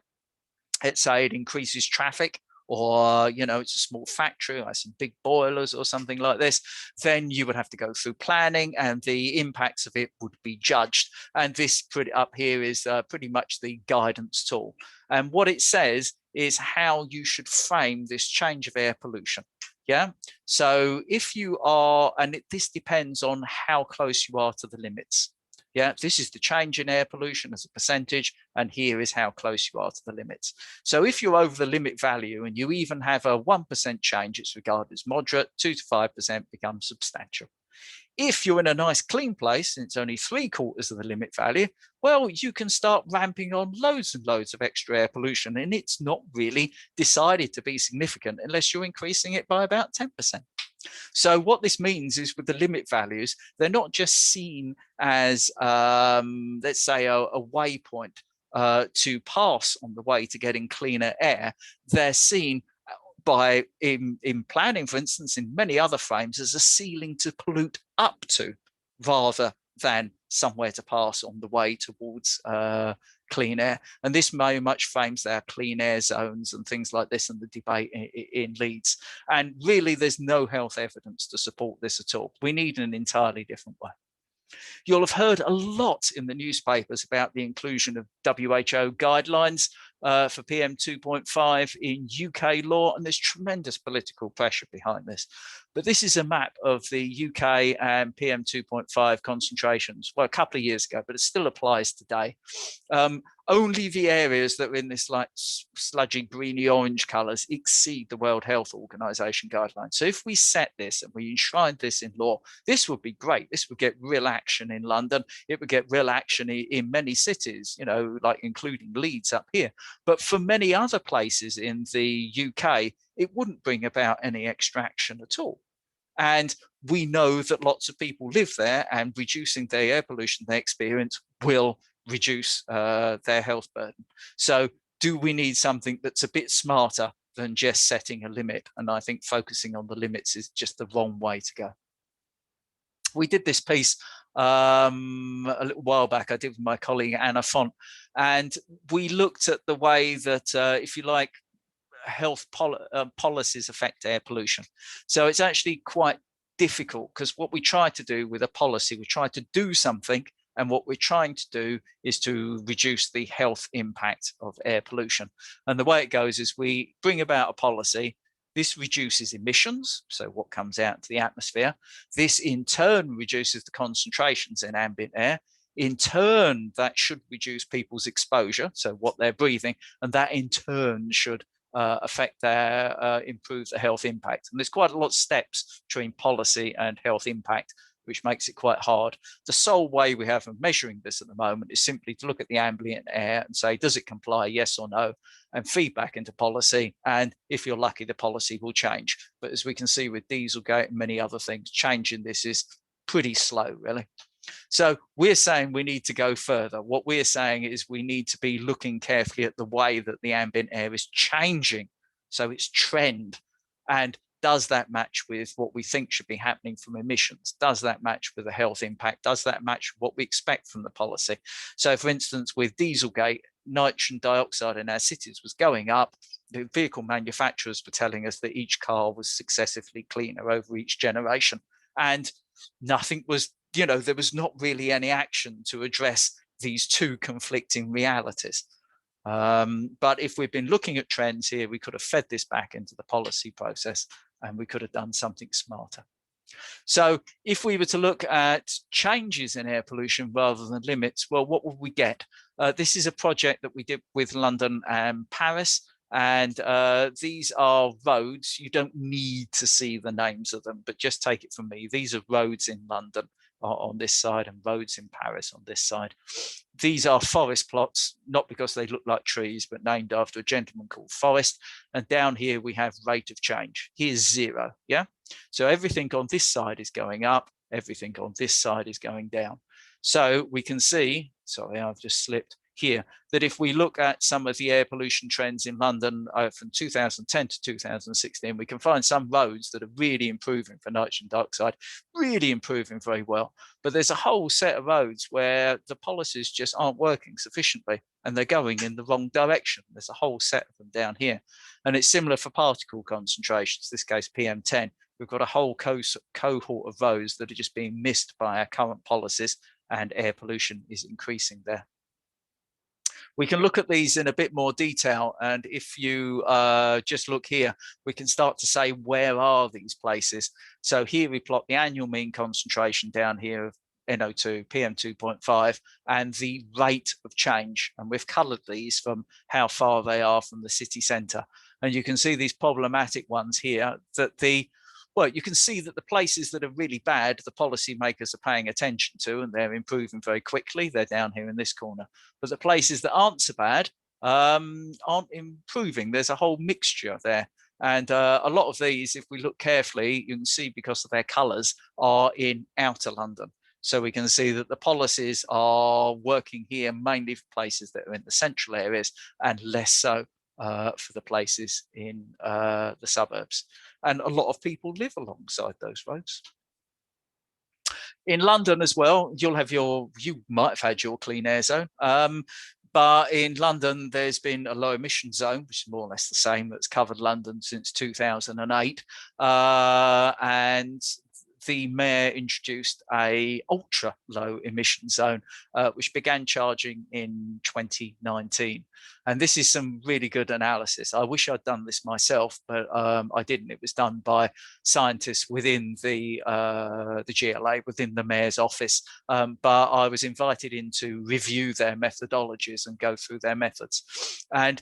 let's say it increases traffic, or it's a small factory, like some big boilers or something like this, then you would have to go through planning, and the impacts of it would be judged. And this up here is pretty much the guidance tool. And what it says is how you should frame this change of air pollution. Yeah. So if you are, and this depends on how close you are to the limits. Yeah, this is the change in air pollution as a percentage, and here is how close you are to the limits. So if you're over the limit value and you even have a 1% change, it's regarded as moderate. 2 to 5% becomes substantial. If you're in a nice clean place and it's only 3/4 of the limit value, well, you can start ramping on loads and loads of extra air pollution, and it's not really decided to be significant unless you're increasing it by about 10%. So what this means is with the limit values, they're not just seen as, let's say, a waypoint to pass on the way to getting cleaner air. They're seen by, in planning, for instance, in many other frames, as a ceiling to pollute up to, rather than somewhere to pass on the way towards clean air. And this very much frames their clean air zones and things like this, and the debate in Leeds. And really, there's no health evidence to support this at all. We need an entirely different way. You'll have heard a lot in the newspapers about the inclusion of WHO guidelines for PM 2.5 in UK law, and there's tremendous political pressure behind this. But this is a map of the UK and PM 2.5 concentrations, well, a couple of years ago, but it still applies today. Only the areas that are in this like sludgy greeny orange colors exceed the World Health Organization guidelines. So if we set this and we enshrine this in law, this would be great. This would get real action in London. It would get real action in many cities, like including Leeds up here. But for many other places in the UK, it wouldn't bring about any extraction at all. And we know that lots of people live there, and reducing their air pollution they experience will reduce their health burden. So do we need something that's a bit smarter than just setting a limit? And I think focusing on the limits is just the wrong way to go. We did this piece a little while back. I did with my colleague Anna Font, and we looked at the way that, if you like, health policies affect air pollution. So it's actually quite difficult, because what we try to do with a policy, we try to do something, and what we're trying to do is to reduce the health impact of air pollution. And the way it goes is we bring about a policy. This reduces emissions, so what comes out into the atmosphere. This in turn reduces the concentrations in ambient air. In turn, that should reduce people's exposure, so what they're breathing, and that in turn should affect their, improve the health impact. And there's quite a lot of steps between policy and health impact, which makes it quite hard. The sole way we have of measuring this at the moment is simply to look at the ambient air and say, does it comply, yes or no, and feedback into policy. And if you're lucky, the policy will change. But as we can see with Dieselgate and many other things, changing this is pretty slow, really. So we're saying we need to go further. What we're saying is we need to be looking carefully at the way that the ambient air is changing. So its trend, and does that match with what we think should be happening from emissions? Does that match with the health impact? Does that match what we expect from the policy? So for instance, with Dieselgate, nitrogen dioxide in our cities was going up. The vehicle manufacturers were telling us that each car was successively cleaner over each generation. And nothing was, there was not really any action to address these two conflicting realities. But if we've been looking at trends here, we could have fed this back into the policy process, and we could have done something smarter. So if we were to look at changes in air pollution rather than limits, well, what would we get? This is a project that we did with London and Paris. And these are roads. You don't need to see the names of them, but just take it from me. These are roads in London on this side and roads in Paris on this side. These are forest plots, not because they look like trees, but named after a gentleman called Forest. And down here we have rate of change. Here's 0, yeah? So everything on this side is going up, everything on this side is going down. So we can see, sorry, I've just slipped here, that if we look at some of the air pollution trends in London from 2010 to 2016, we can find some roads that are really improving for nitrogen dioxide, really improving very well. But there's a whole set of roads where the policies just aren't working sufficiently and they're going in the wrong direction. There's a whole set of them down here. And it's similar for particle concentrations, this case PM10. We've got a whole cohort of roads that are just being missed by our current policies, and air pollution is increasing there. We can look at these in a bit more detail, and if you just look here, we can start to say, where are these places? So here we plot the annual mean concentration down here of NO2, PM2.5, and the rate of change. And we've coloured these from how far they are from the city centre. And you can see these problematic ones here, that well, you can see that the places that are really bad, the policymakers are paying attention to, and they're improving very quickly. They're down here in this corner. But the places that aren't so bad aren't improving. There's a whole mixture there. And a lot of these, if we look carefully, you can see because of their colours, are in outer London. So we can see that the policies are working here mainly for places that are in the central areas and less so for the places in the suburbs. And a lot of people live alongside those roads. In London as well, you might have had your clean air zone. But in London, there's been a low emission zone, which is more or less the same, that's covered London since 2008. And the mayor introduced a ultra low emission zone, which began charging in 2019. And this is some really good analysis. I wish I'd done this myself, but I didn't. It was done by scientists within the GLA, within the mayor's office. But I was invited in to review their methodologies and go through their methods. And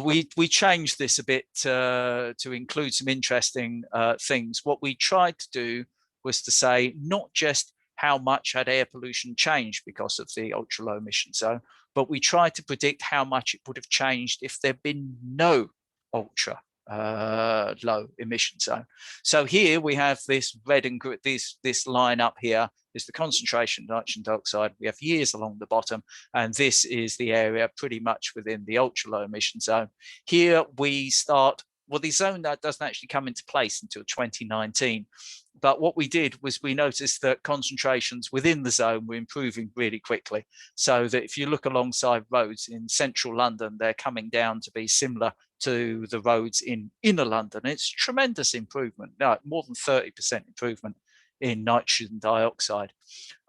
we changed this a bit to include some interesting things. What we tried to do was to say not just how much had air pollution changed because of the ultra low emission zone, but we tried to predict how much it would have changed if there'd been no ultra low emission zone. So here we have this red and this line up here is the concentration of nitrogen dioxide. We have years along the bottom, and this is the area pretty much within the ultra low emission zone. Here we start, well, the zone that doesn't actually come into place until 2019. But what we did was we noticed that concentrations within the zone were improving really quickly. So that if you look alongside roads in central London, they're coming down to be similar to the roads in inner London. It's tremendous improvement, more than 30% improvement in nitrogen dioxide.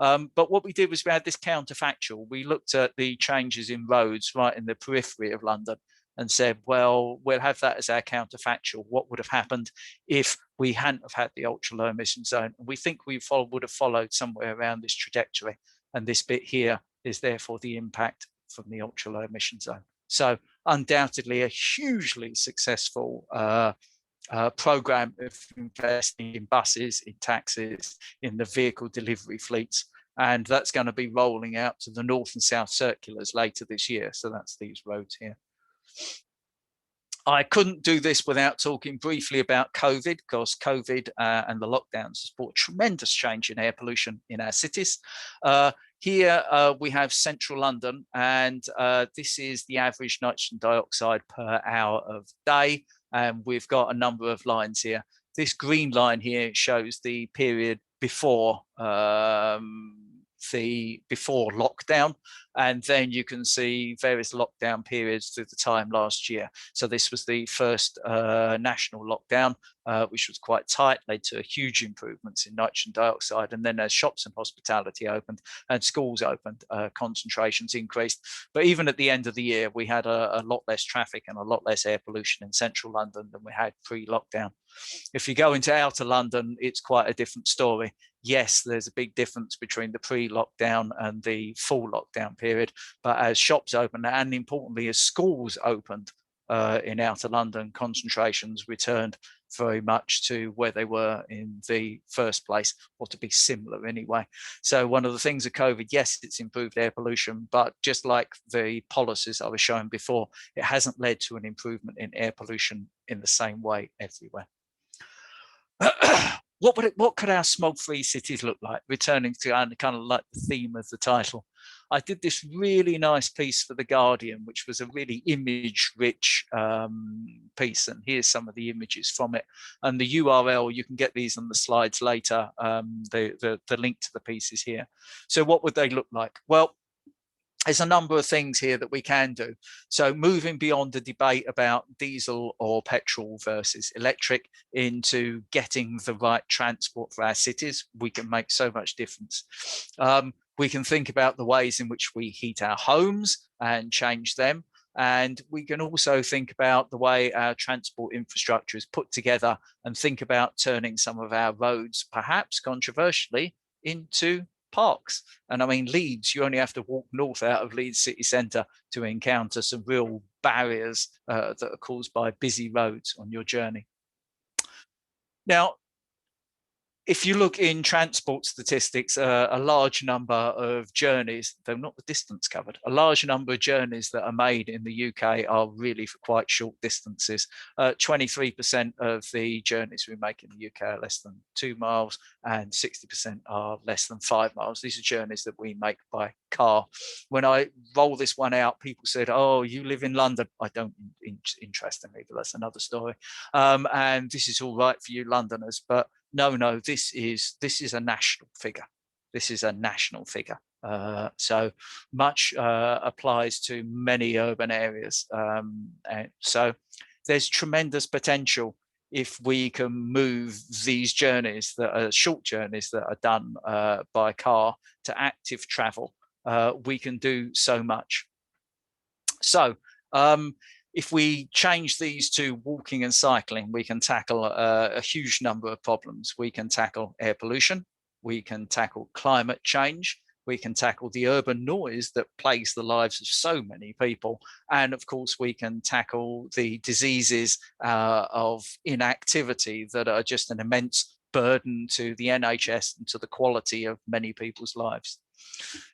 But what we did was we had this counterfactual. We looked at the changes in roads right in the periphery of London and said, well, we'll have that as our counterfactual. What would have happened if we hadn't have had the ultra low emission zone? And we think we would have followed somewhere around this trajectory. And this bit here is therefore the impact from the ultra low emission zone. So undoubtedly a hugely successful program of investing in buses, in taxis, in the vehicle delivery fleets. And that's going to be rolling out to the north and south circulars later this year. So that's these roads here. I couldn't do this without talking briefly about COVID, because COVID and the lockdowns has brought tremendous change in air pollution in our cities. Here we have central London, and this is the average nitrogen dioxide per hour of day. And we've got a number of lines here. This green line here shows the period before lockdown, and then you can see various lockdown periods through the time last year. So this was the first national lockdown, which was quite tight, led to huge improvements in nitrogen dioxide. And then as shops and hospitality opened and schools opened, concentrations increased. But even at the end of the year, we had a lot less traffic and a lot less air pollution in central London than we had pre-lockdown. If you go into outer London, it's quite a different story. Yes, there's a big difference between the pre-lockdown and the full lockdown period. But as shops opened, and importantly, as schools opened, in outer London, concentrations returned very much to where they were in the first place, or to be similar anyway. So one of the things of COVID, yes, it's improved air pollution, but just like the policies I was showing before, it hasn't led to an improvement in air pollution in the same way everywhere. What could our smog-free cities look like? Returning to kind of like the theme of the title, I did this really nice piece for The Guardian, which was a really image-rich piece, and here's some of the images from it. And the URL, you can get these on the slides later. The link to the piece is here. So what would they look like? Well, there's a number of things here that we can do. So moving beyond the debate about diesel or petrol versus electric into getting the right transport for our cities, we can make so much difference. We can think about the ways in which we heat our homes and change them. And we can also think about the way our transport infrastructure is put together and think about turning some of our roads, perhaps controversially, into parks. And I mean, Leeds, you only have to walk north out of Leeds city centre to encounter some real barriers that are caused by busy roads on your journey. Now, if you look in transport statistics, a large number of journeys, though not the distance covered, a large number of journeys that are made in the UK are really for quite short distances. 23% of the journeys we make in the UK are less than 2 miles, and 60% are less than 5 miles. These are journeys that we make by car. When I roll this one out, people said, "Oh, you live in London." I don't, interestingly, but that's another story. And this is all right for you Londoners, but no, this is a national figure. This is a national figure. So much applies to many urban areas. And so there's tremendous potential if we can move these journeys that are short journeys that are done by car to active travel. We can do so much. So if we change these to walking and cycling, we can tackle a huge number of problems. We can tackle air pollution, we can tackle climate change, we can tackle the urban noise that plagues the lives of so many people, and of course we can tackle the diseases of inactivity that are just an immense burden to the NHS and to the quality of many people's lives.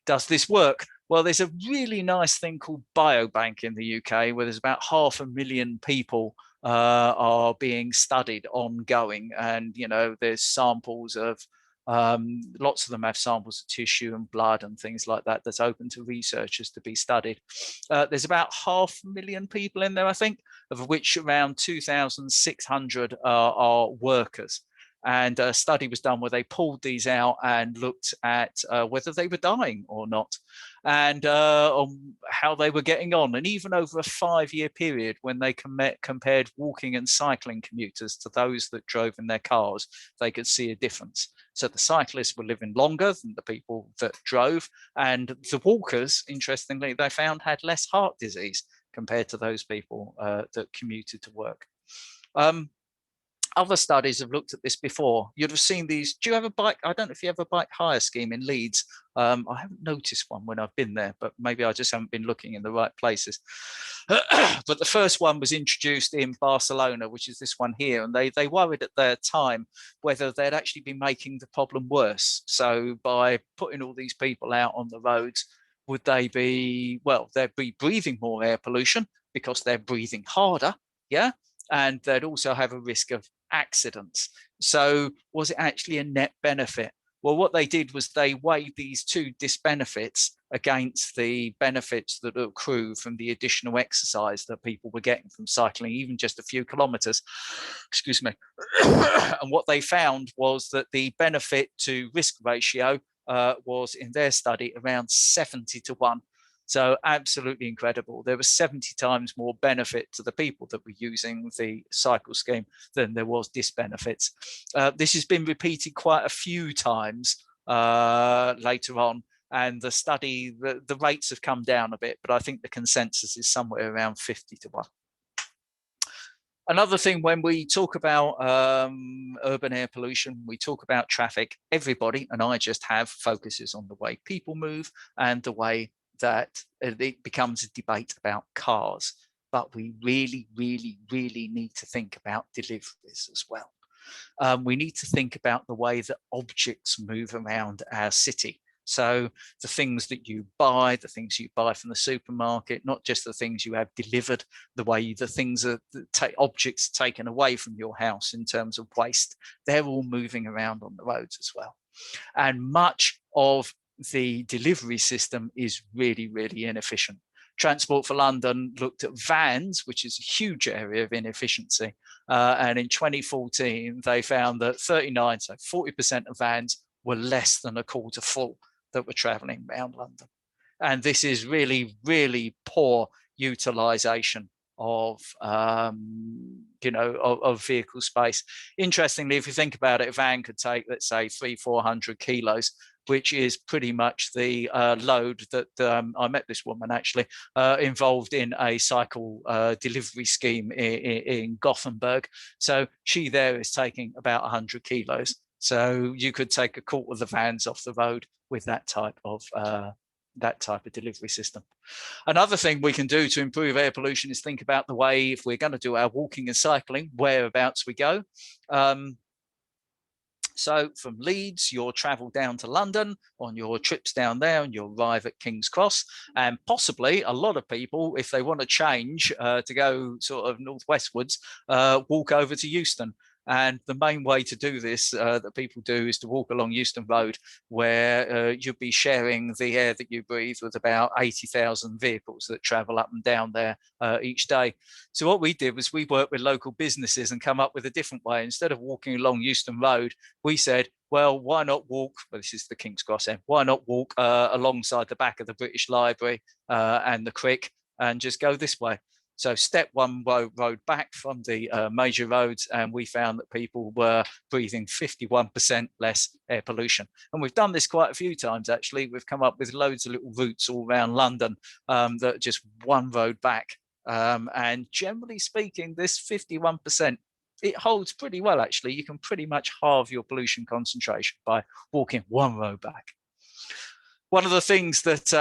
Does this work? Well, there's a really nice thing called Biobank in the UK, where there's about 500,000 people are being studied ongoing. And, you know, there's samples of, lots of them have samples of tissue and blood and things like that that's open to researchers to be studied. There's about 500,000 people in there, I think, of which around 2,600 are workers. And a study was done where they pulled these out and looked at whether they were dying or not, and on how they were getting on. And even over a 5-year period, when they compared walking and cycling commuters to those that drove in their cars, they could see a difference. So the cyclists were living longer than the people that drove, and the walkers, interestingly, they found had less heart disease compared to those people that commuted to work. Other studies have looked at this before. You'd have seen these. Do you have a bike? I don't know if you have a bike hire scheme in Leeds. I haven't noticed one when I've been there, but maybe I just haven't been looking in the right places. But the first one was introduced in Barcelona, which is this one here. And they worried at their time whether they'd actually be making the problem worse. So by putting all these people out on the roads, would they be, well, they'd be breathing more air pollution because they're breathing harder. Yeah. And they'd also have a risk of accidents. So was it actually a net benefit? Well, what they did was they weighed these two disbenefits against the benefits that accrue from the additional exercise that people were getting from cycling, even just a few kilometers. Excuse me. And what they found was that the benefit to risk ratio was, in their study, around 70-1. So absolutely incredible. There was 70 times more benefit to the people that were using the cycle scheme than there was disbenefits. This has been repeated quite a few times later on, and the study, the rates have come down a bit, but I think the consensus is somewhere around 50-1. Another thing, when we talk about urban air pollution, we talk about traffic, everybody, and I just have, focuses on the way people move and the way that it becomes a debate about cars. but we really, really, really need to think about deliveries as well. We need to think about the way that objects move around our city. So the things that you buy, the things you buy from the supermarket, not just the things you have delivered, the way the things are, objects taken away from your house in terms of waste, they're all moving around on the roads as well. And much of the delivery system is really, really inefficient. Transport for London looked at vans, which is a huge area of inefficiency. And in 2014, they found that 40% of vans were less than a quarter full that were traveling around London. And this is really, really poor utilization of vehicle space. Interestingly, if you think about it, a van could take, let's say, 300-400 kilos, which is pretty much the load that I met this woman actually involved in a cycle delivery scheme in Gothenburg. So she there is taking about 100 kilos. So you could take a quarter of the vans off the road with that type of delivery system. Another thing we can do to improve air pollution is think about the way, if we're going to do our walking and cycling, whereabouts we go. So from Leeds, you'll travel down to London on your trips down there and you'll arrive at King's Cross. And possibly a lot of people, if they want to change to go sort of northwestwards, walk over to Euston. And the main way to do this that people do is to walk along Euston Road, where you'll be sharing the air that you breathe with about 80,000 vehicles that travel up and down there each day. So what we did was we worked with local businesses and come up with a different way. Instead of walking along Euston Road, we said, well, why not walk? Well, this is the King's Cross end. Why not walk alongside the back of the British Library and the Crick and just go this way? So step one road back from the major roads, and we found that people were breathing 51% less air pollution. And we've done this quite a few times, actually. We've come up with loads of little routes all around London that are just one road back. And generally speaking, this 51%, it holds pretty well, actually. You can pretty much halve your pollution concentration by walking one road back. One of the things that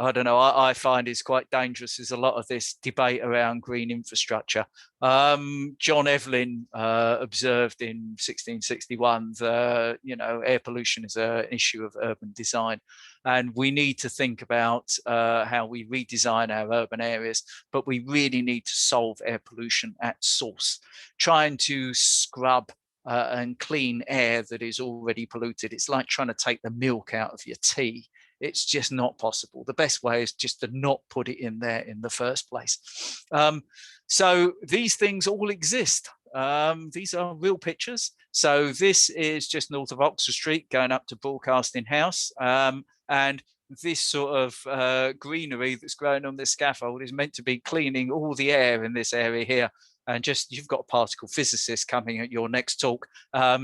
I find is quite dangerous is a lot of this debate around green infrastructure. John Evelyn observed in 1661 that air pollution is an issue of urban design, and we need to think about how we redesign our urban areas, but we really need to solve air pollution at source. Trying to scrub and clean air that is already polluted, it's like trying to take the milk out of your tea. It's just not possible. The best way is just to not put it in there in the first place. So these things all exist. These are real pictures. So this is just north of Oxford Street going up to Broadcasting House. And this sort of greenery that's growing on this scaffold is meant to be cleaning all the air in this area here. And just, you've got a particle physicist coming at your next talk.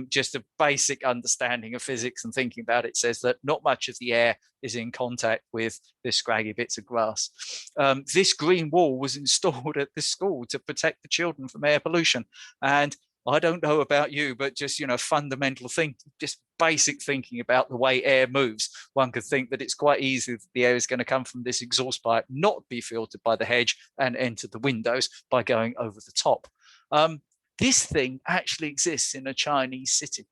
Just a basic understanding of physics and thinking about it says that not much of the air is in contact with this scraggy bits of grass. This green wall was installed at this school to protect the children from air pollution. And I don't know about you, but just, fundamental thing, just basic thinking about the way air moves. One could think that it's quite easy that the air is going to come from this exhaust pipe, not be filtered by the hedge and enter the windows by going over the top. This thing actually exists in a Chinese city.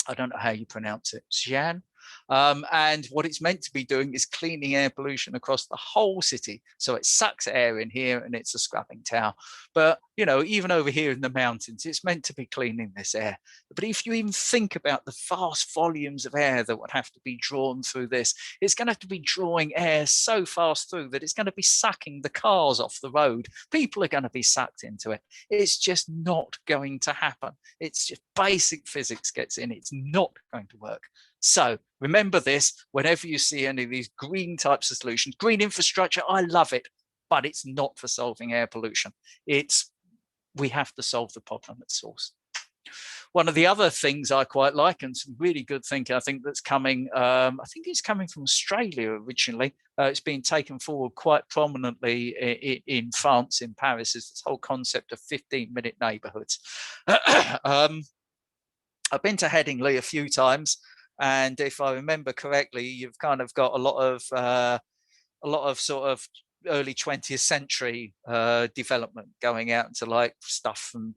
I don't know how you pronounce it, Xi'an. And what it's meant to be doing is cleaning air pollution across the whole city. So it sucks air in here and it's a scrubbing tower. But, even over here in the mountains, it's meant to be cleaning this air. But if you even think about the vast volumes of air that would have to be drawn through this, it's going to have to be drawing air so fast through that it's going to be sucking the cars off the road. People are going to be sucked into it. It's just not going to happen. It's just basic physics gets in. It's not going to work. So remember this, whenever you see any of these green types of solutions, green infrastructure, I love it, but it's not for solving air pollution. We have to solve the problem at source. One of the other things I quite like, and some really good thinking, I think that's coming, I think it's coming from Australia originally. It's been taken forward quite prominently in France, in Paris, is this whole concept of 15-minute neighborhoods. I've been to Headingley a few times. And if I remember correctly, you've kind of got a lot of sort of early 20th century development, going out into like stuff from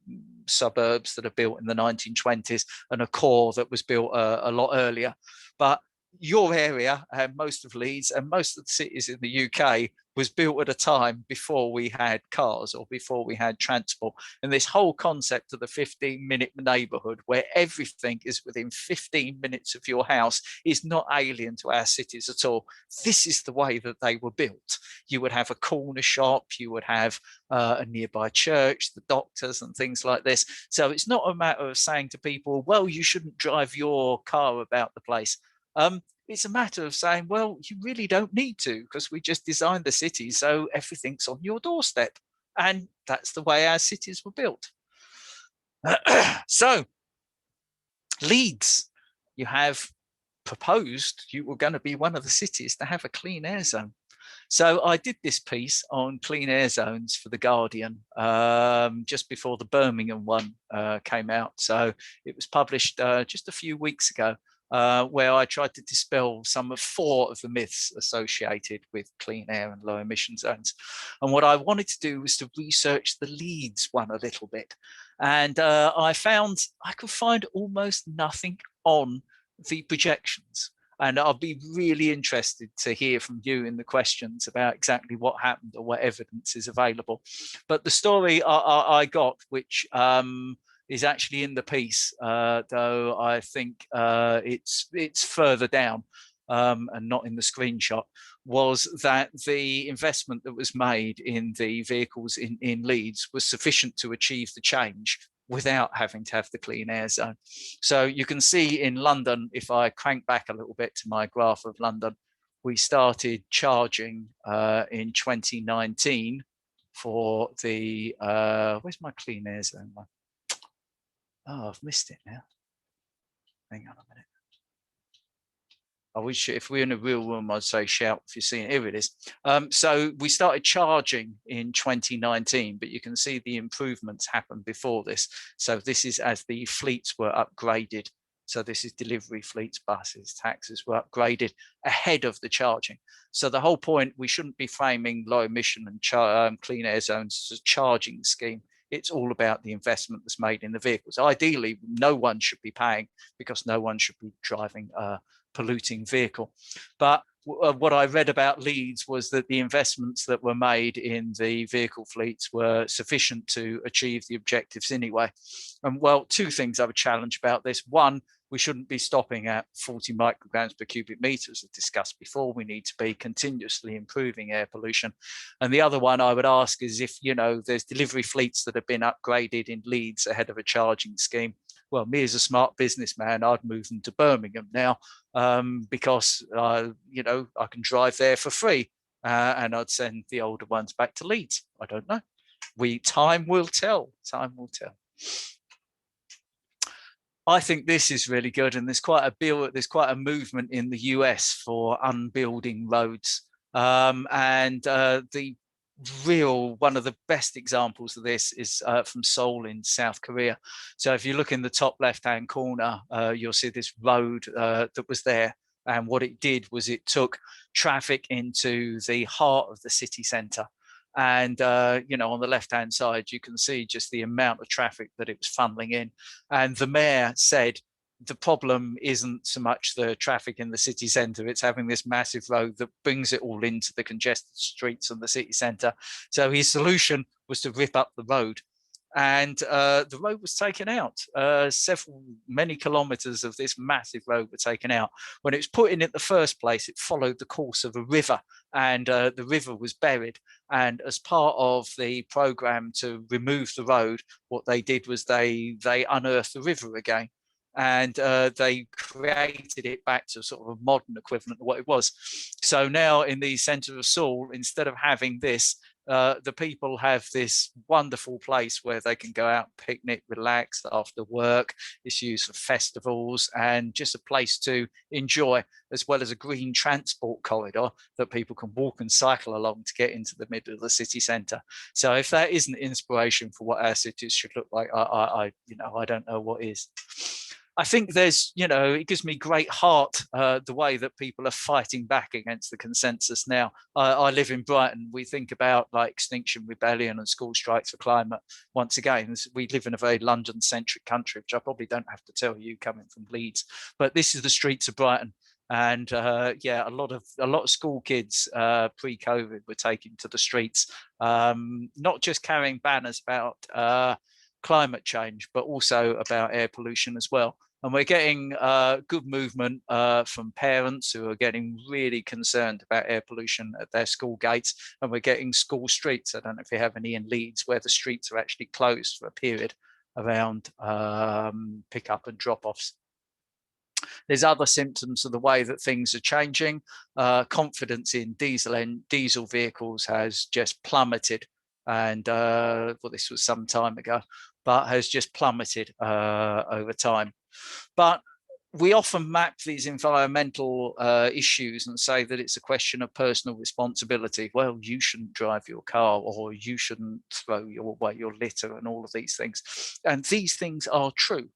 suburbs that are built in the 1920s and a core that was built a lot earlier. But your area and most of Leeds and most of the cities in the UK was built at a time before we had cars or before we had transport. And this whole concept of the 15-minute neighborhood where everything is within 15 minutes of your house is not alien to our cities at all. This is the way that they were built. You would have a corner shop, you would have a nearby church, the doctors and things like this. So it's not a matter of saying to people, well, you shouldn't drive your car about the place. It's a matter of saying, well, you really don't need to, because we just designed the city so everything's on your doorstep. And that's the way our cities were built. So Leeds, you have proposed you were going to be one of the cities to have a clean air zone. So I did this piece on clean air zones for The Guardian just before the Birmingham one came out. So it was published just a few weeks ago. Where I tried to dispel some of 4 of the myths associated with clean air and low emission zones. And what I wanted to do was to research the Leeds one a little bit. And I found I could find almost nothing on the projections. And I'll be really interested to hear from you in the questions about exactly what happened or what evidence is available. But the story I got, which is actually in the piece, though I think it's further down and not in the screenshot, was that the investment that was made in the vehicles in Leeds was sufficient to achieve the change without having to have the clean air zone. So you can see in London, if I crank back a little bit to my graph of London, we started charging in 2019 for the, where's my clean air zone one? Oh, I've missed it now. Hang on a minute. I wish if we're in a real room, I'd say shout if you're seeing it. Here it is. So we started charging in 2019, but you can see the improvements happened before this. So this is as the fleets were upgraded. So this is delivery fleets, buses, taxis were upgraded ahead of the charging. So the whole point, we shouldn't be framing low emission and clean air zones as a charging scheme. It's all about the investment that's made in the vehicles. Ideally, no one should be paying because no one should be driving a polluting vehicle. But what I read about Leeds was that the investments that were made in the vehicle fleets were sufficient to achieve the objectives anyway. And well, 2 things I would challenge about this. One, we shouldn't be stopping at 40 micrograms per cubic meter, as I discussed before. We need to be continuously improving air pollution. And the other one I would ask is if, you know, there's delivery fleets that have been upgraded in Leeds ahead of a charging scheme. Well, me as a smart businessman, I'd move them to Birmingham now because, you know, I can drive there for free and I'd send the older ones back to Leeds. I don't know. Time will tell. Time will tell. I think this is really good, and there's quite a movement in the US for unbuilding roads, and the one of the best examples of this is from Seoul in South Korea. So if you look in the top left-hand corner, you'll see this road that was there, and what it did was it took traffic into the heart of the city centre. And, you know, on the left-hand side, you can see just the amount of traffic that it was funneling in. And the mayor said, the problem isn't so much the traffic in the city centre, it's having this massive road that brings it all into the congested streets of the city centre. So his solution was to rip up the road. And the road was taken out. Many kilometres of this massive road were taken out. When it was put in the first place, it followed the course of a river, and the river was buried. And as part of the programme to remove the road, what they did was they unearthed the river again. And they created it back to sort of a modern equivalent of what it was. So now in the centre of Seoul, instead of having this, the people have this wonderful place where they can go out, picnic, relax after work. It's used for festivals and just a place to enjoy, as well as a green transport corridor that people can walk and cycle along to get into the middle of the city centre. So if that isn't inspiration for what our cities should look like, I don't know what is. I think there's, it gives me great heart the way that people are fighting back against the consensus now. I live in Brighton. We think about like Extinction Rebellion and school strikes for climate. Once again, we live in a very London-centric country, which I probably don't have to tell you coming from Leeds. But this is the streets of Brighton. And yeah, a lot of school kids pre-COVID were taken to the streets, not just carrying banners about climate change, but also about air pollution as well. And we're getting good movement from parents who are getting really concerned about air pollution at their school gates. And we're getting school streets. I don't know if you have any in Leeds where the streets are actually closed for a period around pick-up and drop-offs. There's other symptoms of the way that things are changing. Confidence in diesel vehicles has just plummeted. And well, this was some time ago, but has just plummeted over time. But we often map these environmental issues and say that it's a question of personal responsibility. Well, you shouldn't drive your car, or you shouldn't throw away your litter, and all of these things. And these things are true,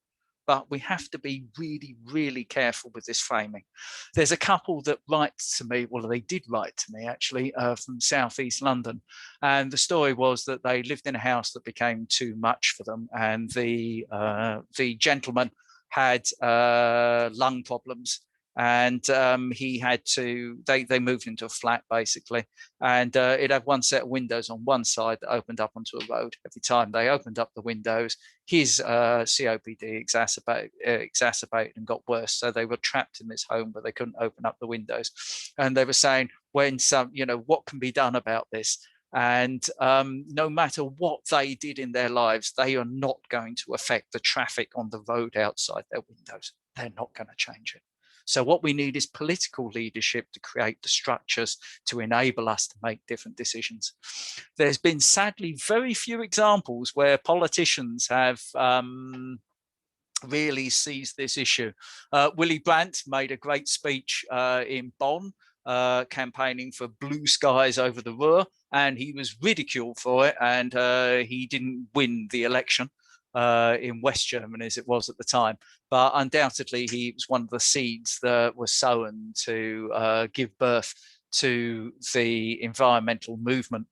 but we have to be really, really careful with this framing. There's a couple that write to me, well, they did write to me actually, from Southeast London. And the story was that they lived in a house that became too much for them. And the gentleman had lung problems, and he had to, they moved into a flat basically, and it had one set of windows on one side that opened up onto a road. Every time they opened up the windows, his COPD exacerbated and got worse. So they were trapped in this home where they couldn't open up the windows. And they were saying, when what can be done about this? And no matter what they did in their lives, they are not going to affect the traffic on the road outside their windows. They're not going to change it. So what we need is political leadership to create the structures to enable us to make different decisions. There's been sadly very few examples where politicians have really seized this issue. Willy Brandt made a great speech in Bonn, campaigning for blue skies over the Ruhr, and he was ridiculed for it, and he didn't win the election in West Germany as it was at the time. But undoubtedly, he was one of the seeds that were sown to give birth to the environmental movement.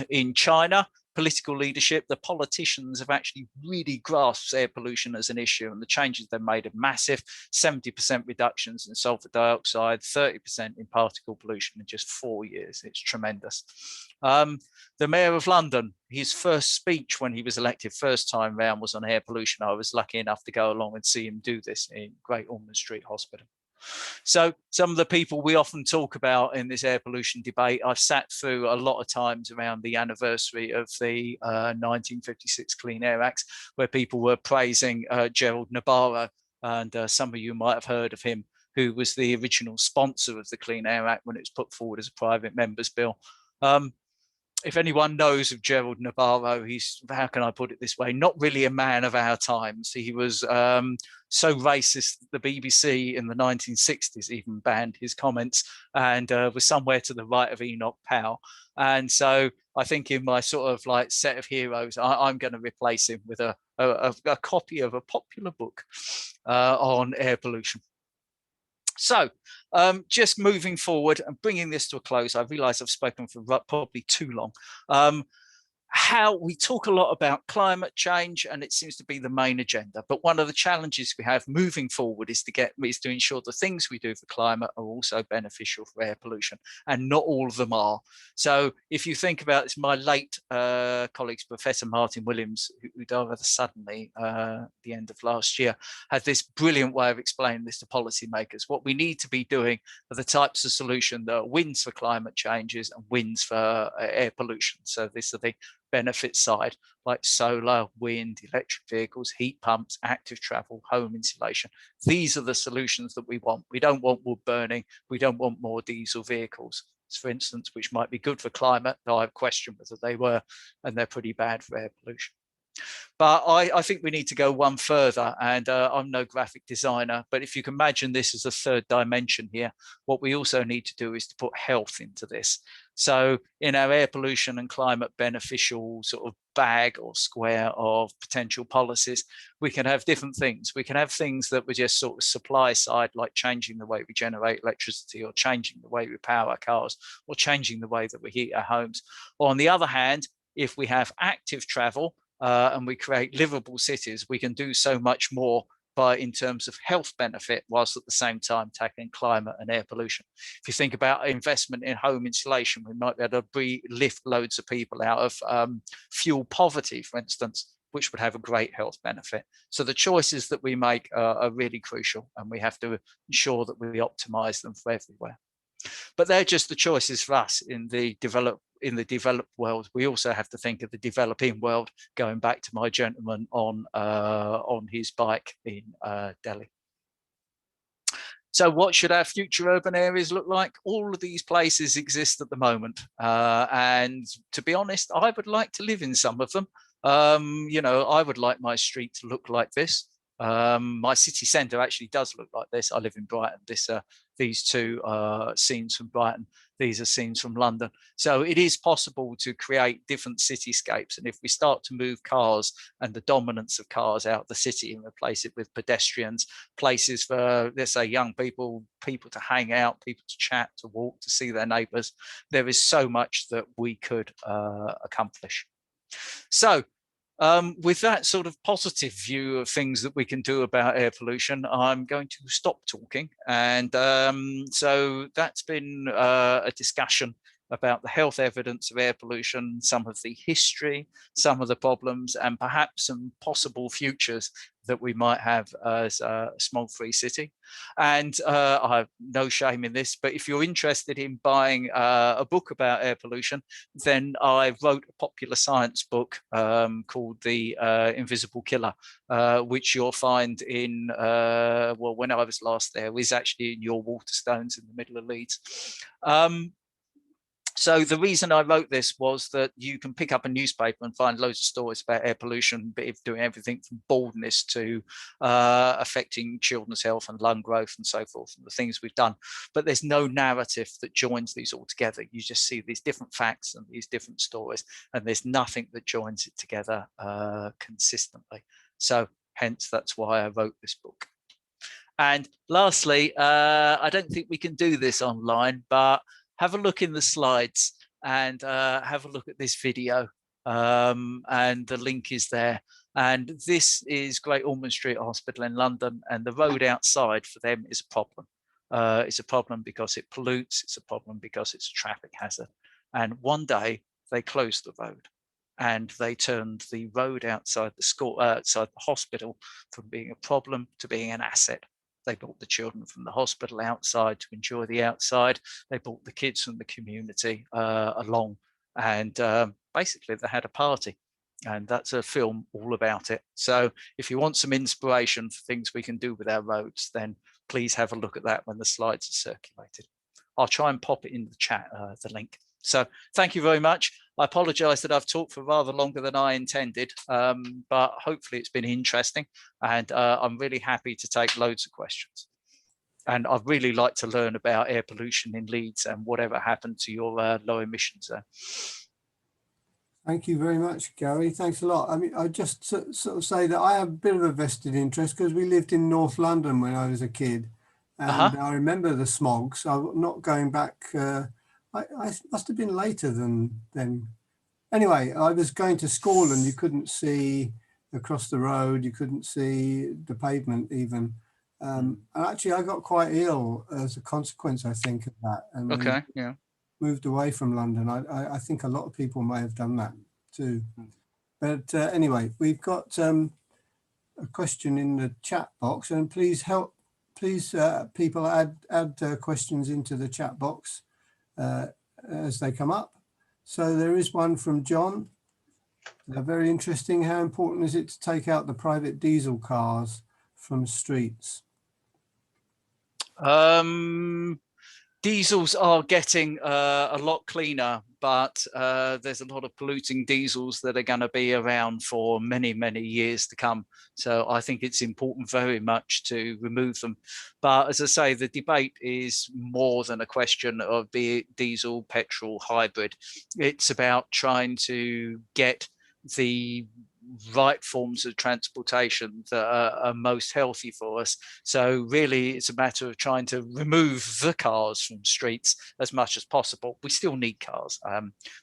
In China, political leadership, the politicians have actually really grasped air pollution as an issue, and the changes they've made are massive. 70% reductions in sulfur dioxide, 30% in particle pollution in just 4 years. It's tremendous. The Mayor of London, his first speech when he was elected first time round was on air pollution. I was lucky enough to go along and see him do this in Great Ormond Street Hospital. So some of the people we often talk about in this air pollution debate, I've sat through a lot of times around the anniversary of the 1956 Clean Air Act, where people were praising Gerald Nabarro, and some of you might have heard of him, who was the original sponsor of the Clean Air Act when it was put forward as a private member's bill. If anyone knows of Gerald Nabarro, he's, how can I put it this way, not really a man of our times. He was so racist that the BBC in the 1960s even banned his comments, and was somewhere to the right of Enoch Powell. And so I think in my sort of like set of heroes, I'm going to replace him with a copy of a popular book on air pollution. So just moving forward and bringing this to a close, I realize I've spoken for probably too long. How we talk a lot about climate change, and it seems to be the main agenda. But one of the challenges we have moving forward is to ensure the things we do for climate are also beneficial for air pollution, and not all of them are. So if you think about this, my late colleagues, Professor Martin Williams, who died rather suddenly at the end of last year, had this brilliant way of explaining this to policymakers. What we need to be doing are the types of solution that are wins for climate changes and wins for air pollution. So this are the benefit side, like solar, wind, electric vehicles, heat pumps, active travel, home insulation. These are the solutions that we want. We don't want wood burning. We don't want more diesel vehicles, for instance, which might be good for climate, though I've questioned whether they were, and they're pretty bad for air pollution. But I think we need to go one further, and I'm no graphic designer, but if you can imagine this as a third dimension here, what we also need to do is to put health into this. So in our air pollution and climate beneficial sort of bag or square of potential policies, we can have different things. We can have things that were just sort of supply side, like changing the way we generate electricity, or changing the way we power our cars, or changing the way that we heat our homes. Or on the other hand, if we have active travel, and we create livable cities, we can do so much more in terms of health benefit, whilst at the same time tackling climate and air pollution. If you think about investment in home insulation, we might be able to lift loads of people out of fuel poverty, for instance, which would have a great health benefit. So the choices that we make are really crucial, and we have to ensure that we optimize them for everywhere. But they're just the choices for us in the developed world. We also have to think of the developing world, going back to my gentleman on his bike in Delhi. So what should our future urban areas look like? All of these places exist at the moment. And to be honest, I would like to live in some of them. You know, I would like my street to look like this. My city centre actually does look like this. I live in Brighton. These two scenes from Brighton, these are scenes from London. So it is possible to create different cityscapes. And if we start to move cars and the dominance of cars out of the city and replace it with pedestrians, places for, let's say, young people to hang out, people to chat, to walk, to see their neighbours, there is so much that we could accomplish. So with that sort of positive view of things that we can do about air pollution, I'm going to stop talking. And so that's been a discussion about the health evidence of air pollution, some of the history, some of the problems, and perhaps some possible futures that we might have as a smog-free city. And I have no shame in this, but if you're interested in buying a book about air pollution, then I wrote a popular science book called The Invisible Killer, which you'll find in, well, when I was last there, was actually in your Waterstones in the middle of Leeds. So the reason I wrote this was that you can pick up a newspaper and find loads of stories about air pollution, but doing everything from baldness to affecting children's health and lung growth and so forth, and the things we've done. But there's no narrative that joins these all together. You just see these different facts and these different stories, and there's nothing that joins it together consistently. So hence, that's why I wrote this book. And lastly, I don't think we can do this online, but have a look in the slides and have a look at this video, and the link is there. And this is Great Ormond Street Hospital in London, and the road outside for them is a problem. It's a problem because it pollutes, it's a problem because it's a traffic hazard. And one day they closed the road and they turned the road outside the school, outside the hospital, from being a problem to being an asset. They brought the children from the hospital outside to enjoy the outside. They brought the kids from the community along, and basically they had a party. And that's a film all about it. So if you want some inspiration for things we can do with our roads, then please have a look at that when the slides are circulated. I'll try and pop it in the chat, the link. So thank you very much. I apologize that I've talked for rather longer than I intended, but hopefully it's been interesting, and I'm really happy to take loads of questions. And I'd really like to learn about air pollution in Leeds and whatever happened to your low emissions there. Thank you very much, Gary. Thanks a lot. I mean, I just sort of say that I have a bit of a vested interest because we lived in North London when I was a kid, and I remember the smog. So I'm not going back. I must have been later than then. Anyway, I was going to school and you couldn't see across the road. You couldn't see the pavement even. And actually, I got quite ill as a consequence, I think, of that. And okay, yeah. Moved away from London. I think a lot of people may have done that too. But anyway, we've got a question in the chat box, and please people add questions into the chat box as they come up. So there is one from John. Very interesting. How important is it to take out the private diesel cars from streets? Diesels are getting a lot cleaner, but there's a lot of polluting diesels that are going to be around for many, many years to come. So I think it's important very much to remove them. But as I say, the debate is more than a question of be it diesel, petrol, hybrid. It's about trying to get the right forms of transportation that are most healthy for us. So really it's a matter of trying to remove the cars from streets as much as possible. We still need cars,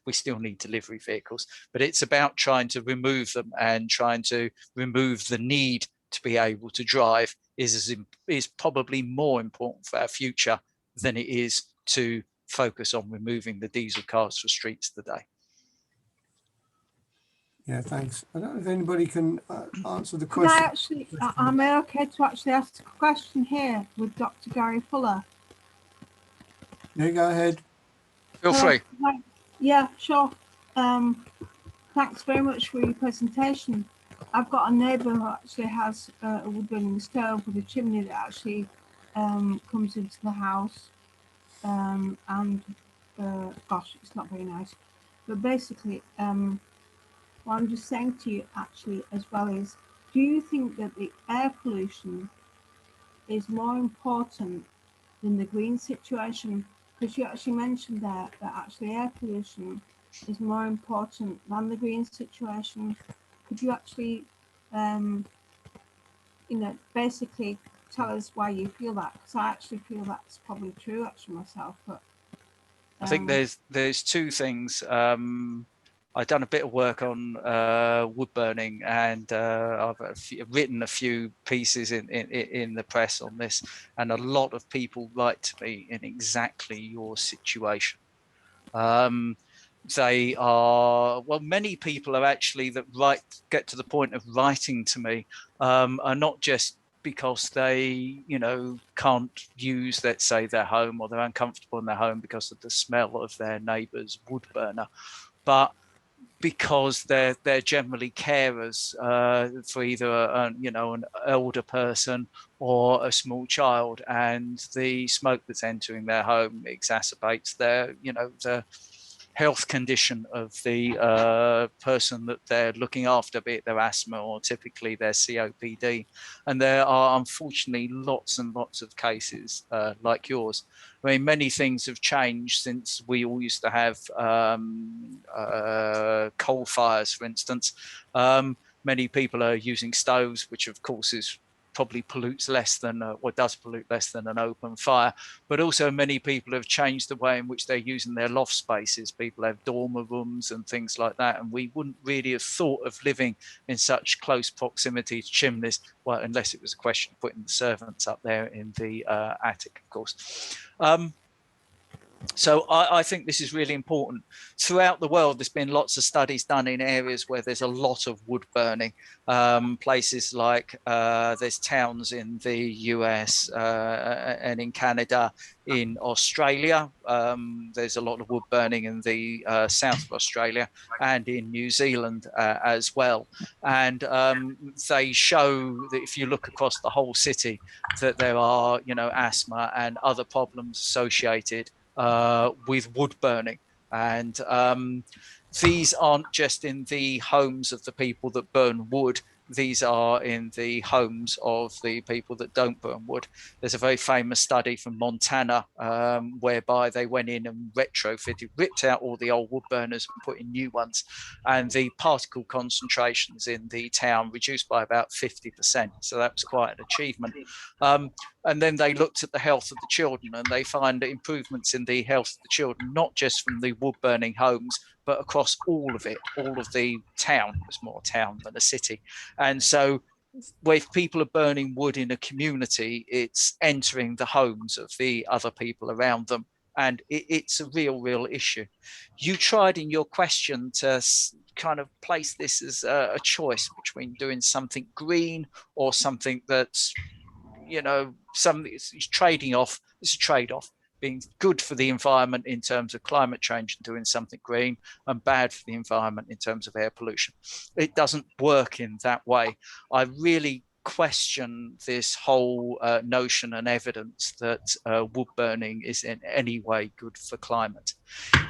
we still need delivery vehicles, but it's about trying to remove them and trying to remove the need to be able to drive is probably more important for our future than it is to focus on removing the diesel cars from streets today. Yeah, thanks. I don't know if anybody can answer the question. Am I okay to actually ask a question here with Dr. Gary Fuller? Yeah, go ahead. Feel free. Yeah, sure. Thanks very much for your presentation. I've got a neighbour who actually has a wood burning stove with a chimney that actually comes into the house. Gosh, it's not very nice. But basically, what I'm just saying to you actually as well is, do you think that the air pollution is more important than the green situation? Because you actually mentioned there that actually air pollution is more important than the green situation. Could you actually, basically tell us why you feel that? Because I actually feel that's probably true actually myself. But I think there's two things. I've done a bit of work on wood burning, and I've written a few pieces in the press on this, and a lot of people write to me in exactly your situation. They are, well, many people are actually get to the point of writing to me are not just because they, can't use, let's say, their home, or they're uncomfortable in their home because of the smell of their neighbour's wood burner, but because they're generally carers for either an elder person or a small child, and the smoke that's entering their home exacerbates their the health condition of the person that they're looking after, be it their asthma or typically their COPD. And there are unfortunately lots and lots of cases like yours. I mean, many things have changed since we all used to have coal fires, for instance. Many people are using stoves, which of course is probably pollutes less than does pollute less than an open fire, but also many people have changed the way in which they're using their loft spaces. People have dormer rooms and things like that, and we wouldn't really have thought of living in such close proximity to chimneys, well, unless it was a question of putting the servants up there in the attic, of course. So I think this is really important. Throughout the world, there's been lots of studies done in areas where there's a lot of wood burning. Places like there's towns in the US and in Canada, in Australia. There's a lot of wood burning in the south of Australia and in New Zealand as well. And they show that if you look across the whole city, that there are, asthma and other problems associated with wood burning. And these aren't just in the homes of the people that burn wood. These are in the homes of the people that don't burn wood. There's a very famous study from Montana whereby they went in and retrofitted, ripped out all the old wood burners and put in new ones. And the particle concentrations in the town reduced by about 50%. So that was quite an achievement. And then they looked at the health of the children, and they find improvements in the health of the children, not just from the wood burning homes, but across all of it, all of the town. It was more a town than a city. And so if people are burning wood in a community, it's entering the homes of the other people around them. And it's a real issue. You tried in your question to kind of place this as a choice between doing something green or something that's, something it's trading off. It's a trade-off, being good for the environment in terms of climate change and doing something green, and bad for the environment in terms of air pollution. It doesn't work in that way. I really question this whole notion and evidence that wood burning is in any way good for climate.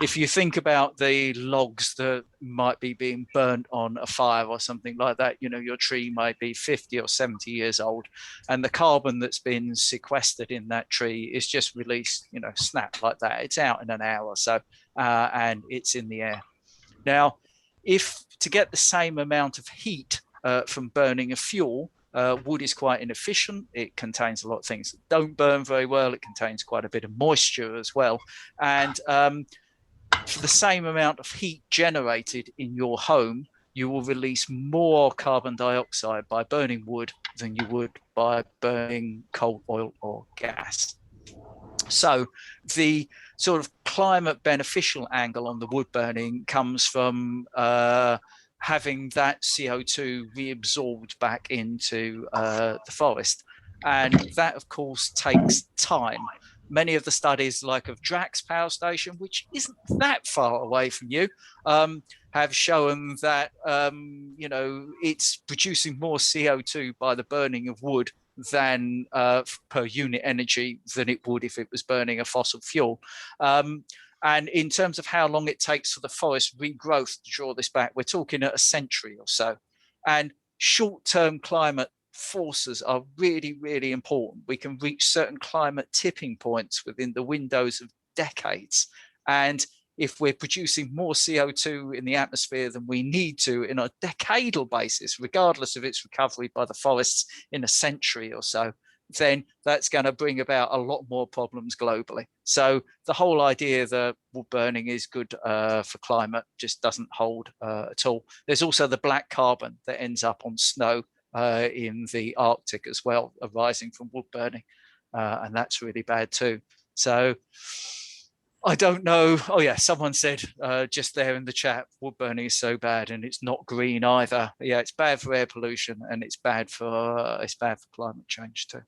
If you think about the logs that might be being burnt on a fire or something like that, you know, your tree might be 50 or 70 years old, and the carbon that's been sequestered in that tree is just released, you know, snap like that. It's out in an hour or so, and it's in the air. Now, if to get the same amount of heat from burning a fuel, wood is quite inefficient. It contains a lot of things that don't burn very well. It contains quite a bit of moisture as well. And for the same amount of heat generated in your home, you will release more carbon dioxide by burning wood than you would by burning coal, oil, or gas. So the sort of climate beneficial angle on the wood burning comes from having that CO2 reabsorbed back into the forest. And that, of course, takes time. Many of the studies, like of Drax Power Station, which isn't that far away from you, have shown that, you know, it's producing more CO2 by the burning of wood than per unit energy than it would if it was burning a fossil fuel. And in terms of how long it takes for the forest regrowth to draw this back, we're talking at a century or so. And short-term climate forces are really, really important. We can reach certain climate tipping points within the windows of decades. And if we're producing more CO2 in the atmosphere than we need to in a decadal basis, regardless of its recovery by the forests in a century or so, then that's going to bring about a lot more problems globally. So the whole idea that wood burning is good for climate just doesn't hold at all. There's also the black carbon that ends up on snow in the Arctic as well, arising from wood burning. And that's really bad too. So I don't know. Oh yeah, someone said just there in the chat, wood burning is so bad and it's not green either. Yeah, it's bad for air pollution and it's bad for climate change too.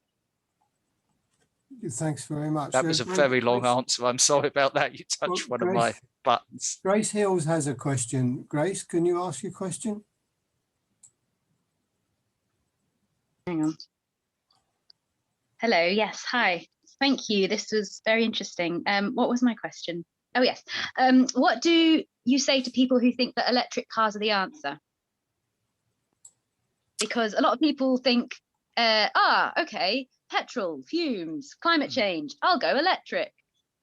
Thanks very much. That was a very long answer. I'm sorry about that. You touched one of my buttons. Grace Hills has a question. Grace, can you ask your question? Hang on. Hello. Yes. Hi. Thank you. This was very interesting. What was my question? Oh, yes. What do you say to people who think that electric cars are the answer? Because a lot of people think, okay, petrol, fumes, climate change, I'll go electric.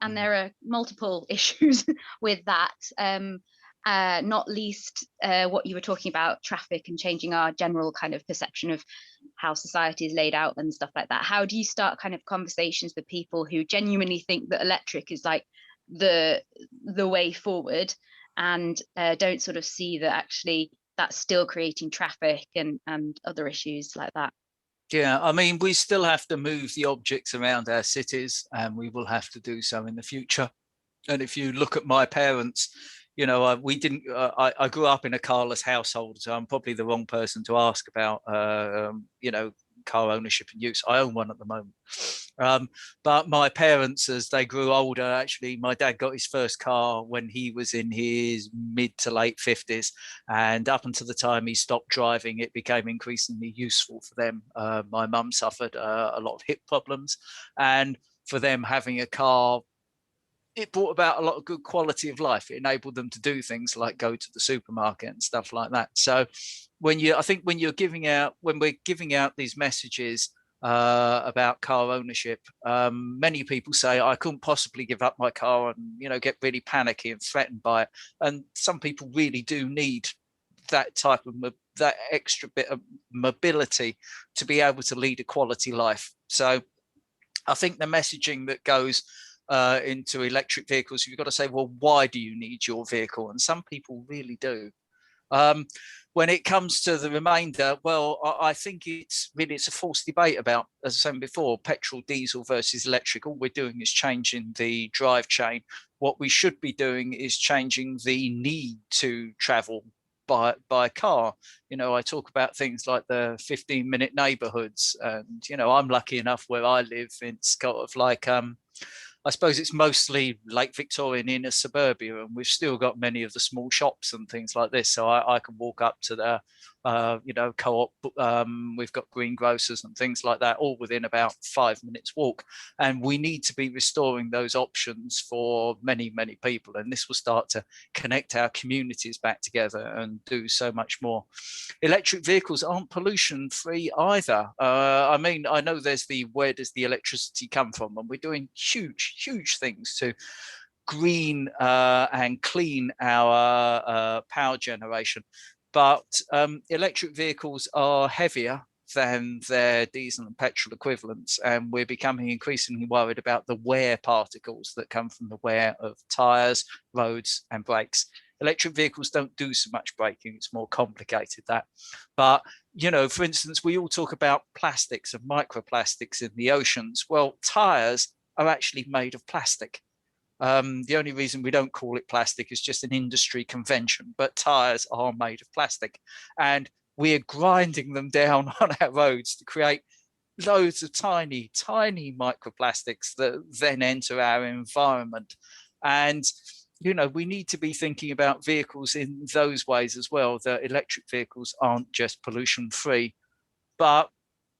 And there are multiple issues with that, not least what you were talking about, traffic and changing our general kind of perception of how society is laid out and stuff like that. How do you start kind of conversations with people who genuinely think that electric is like the way forward and don't sort of see that actually that's still creating traffic and other issues like that? Yeah, I mean, we still have to move the objects around our cities, and we will have to do so in the future. And if you look at my parents, you know, I grew up in a carless household, so I'm probably the wrong person to ask about, you know, car ownership and use. I own one at the moment. But my parents, as they grew older, actually, my dad got his first car when he was in his mid to late 50s. And up until the time he stopped driving, it became increasingly useful for them. My mum suffered a lot of hip problems. And for them, having a car, it brought about a lot of good quality of life. It enabled them to do things like go to the supermarket and stuff like that. So I think when we're giving out these messages about car ownership, many people say, I couldn't possibly give up my car, and, you know, get really panicky and threatened by it. And some people really do need that type of, that extra bit of mobility to be able to lead a quality life. So I think the messaging that goes into electric vehicles, you've got to say, well, why do you need your vehicle? And some people really do. When it comes to the remainder, well, I think it's a false debate about, as I said before, petrol, diesel versus electric. All we're doing is changing the drive chain. What we should be doing is changing the need to travel by car. You know, I talk about things like the 15-minute neighborhoods, and, you know, I'm lucky enough where I live, it's kind of like, I suppose it's mostly Lake Victorian inner suburbia, and we've still got many of the small shops and things like this. So I can walk up to you know, co-op, we've got greengrocers and things like that, all within about 5 minutes walk. And we need to be restoring those options for many, many people. And this will start to connect our communities back together and do so much more. Electric vehicles aren't pollution free either. I mean, I know there's the where does the electricity come from? And we're doing huge things to green and clean our power generation. But electric vehicles are heavier than their diesel and petrol equivalents, and we're becoming increasingly worried about the wear particles that come from the wear of tires, roads and brakes. Electric vehicles don't do so much braking, it's more complicated that. But, you know, for instance, we all talk about plastics and microplastics in the oceans. Well, tires are actually made of plastic. The only reason we don't call it plastic is just an industry convention, but tires are made of plastic, and we're grinding them down on our roads to create loads of tiny microplastics that then enter our environment. And, you know, we need to be thinking about vehicles in those ways as well, that electric vehicles aren't just pollution free, but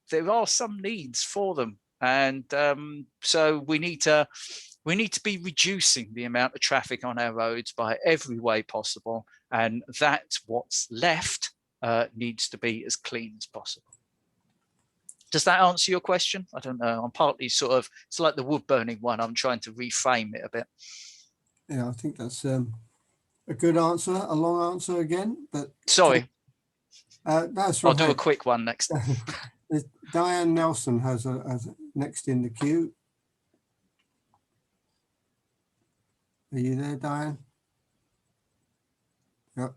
there are some needs for them. And so we need to be reducing the amount of traffic on our roads by every way possible, and that what's left needs to be as clean as possible. Does that answer your question? I don't know. I'm partly sort of, it's like the wood burning one. I'm trying to reframe it a bit. Yeah, I think that's a good answer, a long answer again, but sorry. That's right. I'll do a quick one next. Diane Nelson has a next in the queue. Are you there, Diane? Yep.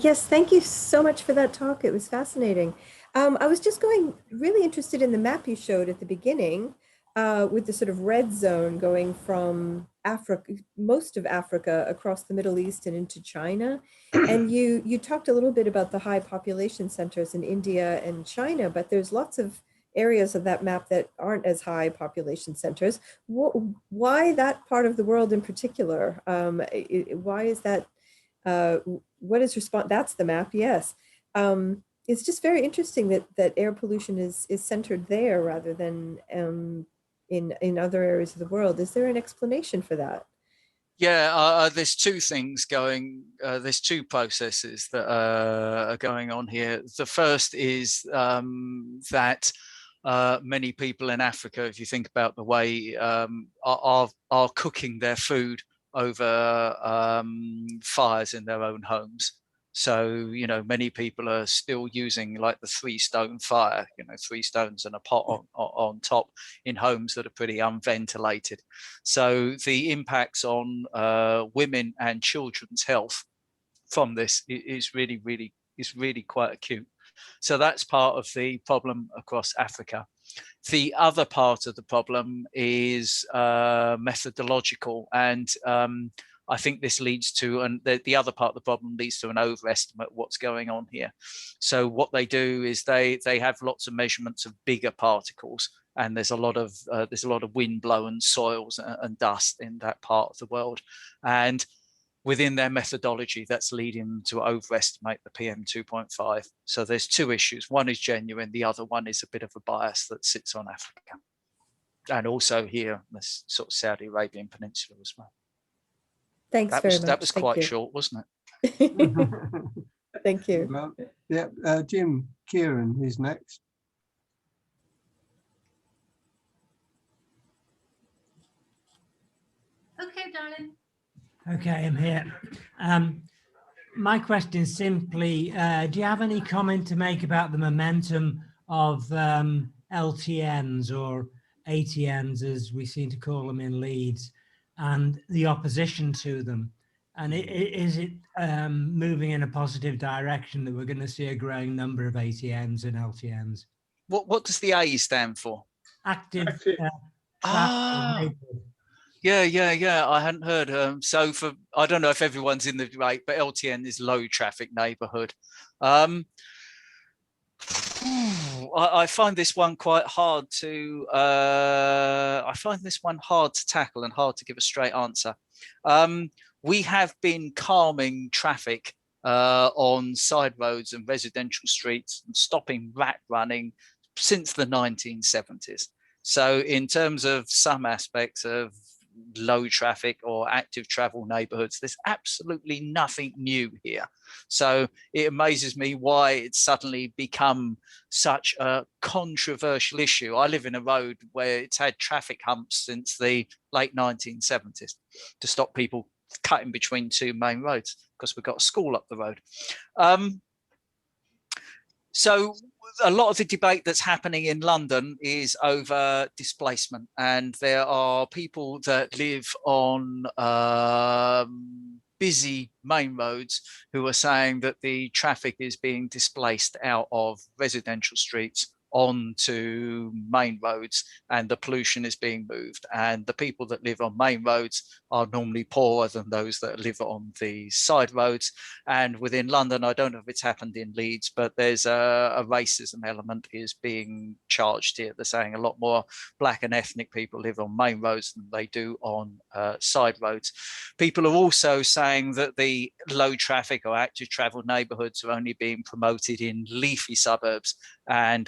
Yes, thank you so much for that talk. It was fascinating. I was just really interested in the map you showed at the beginning with the sort of red zone going from Africa, most of Africa, across the Middle East and into China. And you talked a little bit about the high population centers in India and China, but there's lots of areas of that map that aren't as high population centers. Why that part of the world in particular? Why is that? What is response? That's the map. Yes. It's just very interesting that air pollution is centered there rather than in other areas of the world. Is there an explanation for that? Yeah, there's two things going. There's two processes that are going on here. The first is that many people in Africa, if you think about the way are cooking their food over fires in their own homes. So, you know, many people are still using like the 3-stone fire, you know, 3 stones and a pot on top in homes that are pretty unventilated. So the impacts on women and children's health from this is really quite acute. So that's part of the problem across Africa. The other part of the problem is methodological, and I think this leads to, and the other part of the problem leads to an overestimate of what's going on here. So what they do is they have lots of measurements of bigger particles, and there's a lot of wind blown soils and dust in that part of the world, and within their methodology, that's leading them to overestimate the PM 2.5. So there's two issues. One is genuine, the other one is a bit of a bias that sits on Africa. And also here, this sort of Saudi Arabian Peninsula as well. Thanks very much. That was quite short, wasn't it? Thank you. Well, yeah, Jim Kieran is next. Okay, darling. Okay, I'm here. My question is simply, do you have any comment to make about the momentum of LTNs or ATNs, as we seem to call them in Leeds, and the opposition to them? And is it moving in a positive direction that we're going to see a growing number of ATNs and LTNs? What does the A stand for? Active. Yeah. I hadn't heard. So I don't know if everyone's in the right, but LTN is low traffic neighborhood. I find this one quite hard to. I find this one hard to tackle and hard to give a straight answer. We have been calming traffic on side roads and residential streets and stopping rat running since the 1970s. So in terms of some aspects of low traffic or active travel neighborhoods, there's absolutely nothing new here. So it amazes me why it's suddenly become such a controversial issue. I live in a road where it's had traffic humps since the late 1970s to stop people cutting between two main roads because we've got a school up the road. So a lot of the debate that's happening in London is over displacement, and there are people that live on busy main roads who are saying that the traffic is being displaced out of residential streets onto main roads, and the pollution is being moved, and the people that live on main roads are normally poorer than those that live on the side roads. And within London, I don't know if it's happened in Leeds, but there's a racism element is being charged here. They're saying a lot more black and ethnic people live on main roads than they do on side roads. People are also saying that the low traffic or active travel neighbourhoods are only being promoted in leafy suburbs and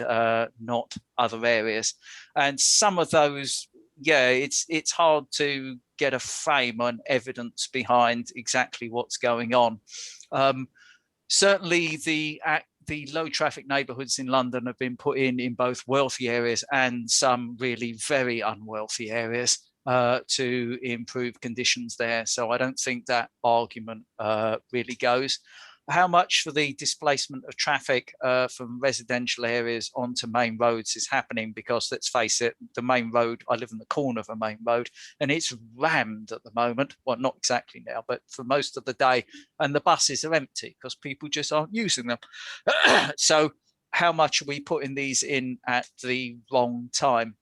not other areas. And some of those, yeah, it's hard to get a frame on evidence behind exactly what's going on. Certainly the low traffic neighbourhoods in London have been put in both wealthy areas and some really very unwealthy areas to improve conditions there. So I don't think that argument really goes. How much for the displacement of traffic from residential areas onto main roads is happening? Because let's face it, the main road, I live in the corner of a main road and it's rammed at the moment. Well, not exactly now, but for most of the day, and the buses are empty because people just aren't using them. So how much are we putting these in at the wrong time?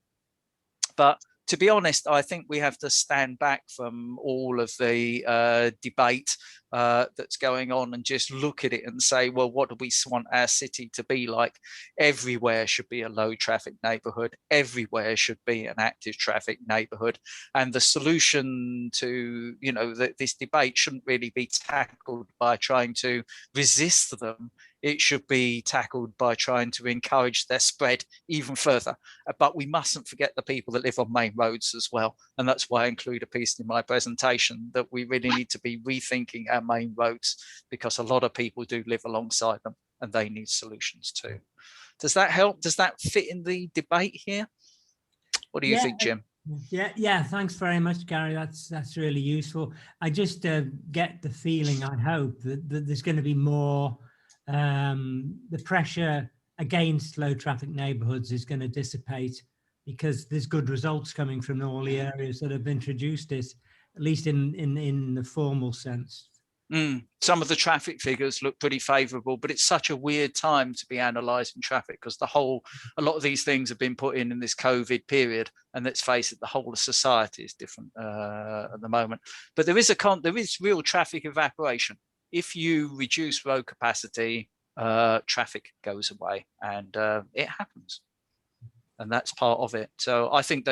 But to be honest, I think we have to stand back from all of the debate that's going on and just look at it and say, well, what do we want our city to be like? Everywhere should be a low traffic neighborhood. Everywhere should be an active traffic neighborhood. And the solution to, you know, this debate shouldn't really be tackled by trying to resist them. It should be tackled by trying to encourage their spread even further. But we mustn't forget the people that live on main roads as well. And that's why I include a piece in my presentation that we really need to be rethinking our main roads, because a lot of people do live alongside them and they need solutions too. Does that help? Does that fit in the debate here? What do you think, Jim? Yeah. Thanks very much, Gary. That's really useful. I just get the feeling, I hope, that there's going to be more. The pressure against low traffic neighborhoods is going to dissipate because there's good results coming from all the areas that have introduced it, at least in the formal sense. Some of the traffic figures look pretty favorable, but it's such a weird time to be analysing traffic because a lot of these things have been put in this COVID period, and let's face it, the whole of society is different at the moment. But there is real traffic evaporation. If you reduce road capacity, traffic goes away, and it happens, and that's part of it. So I think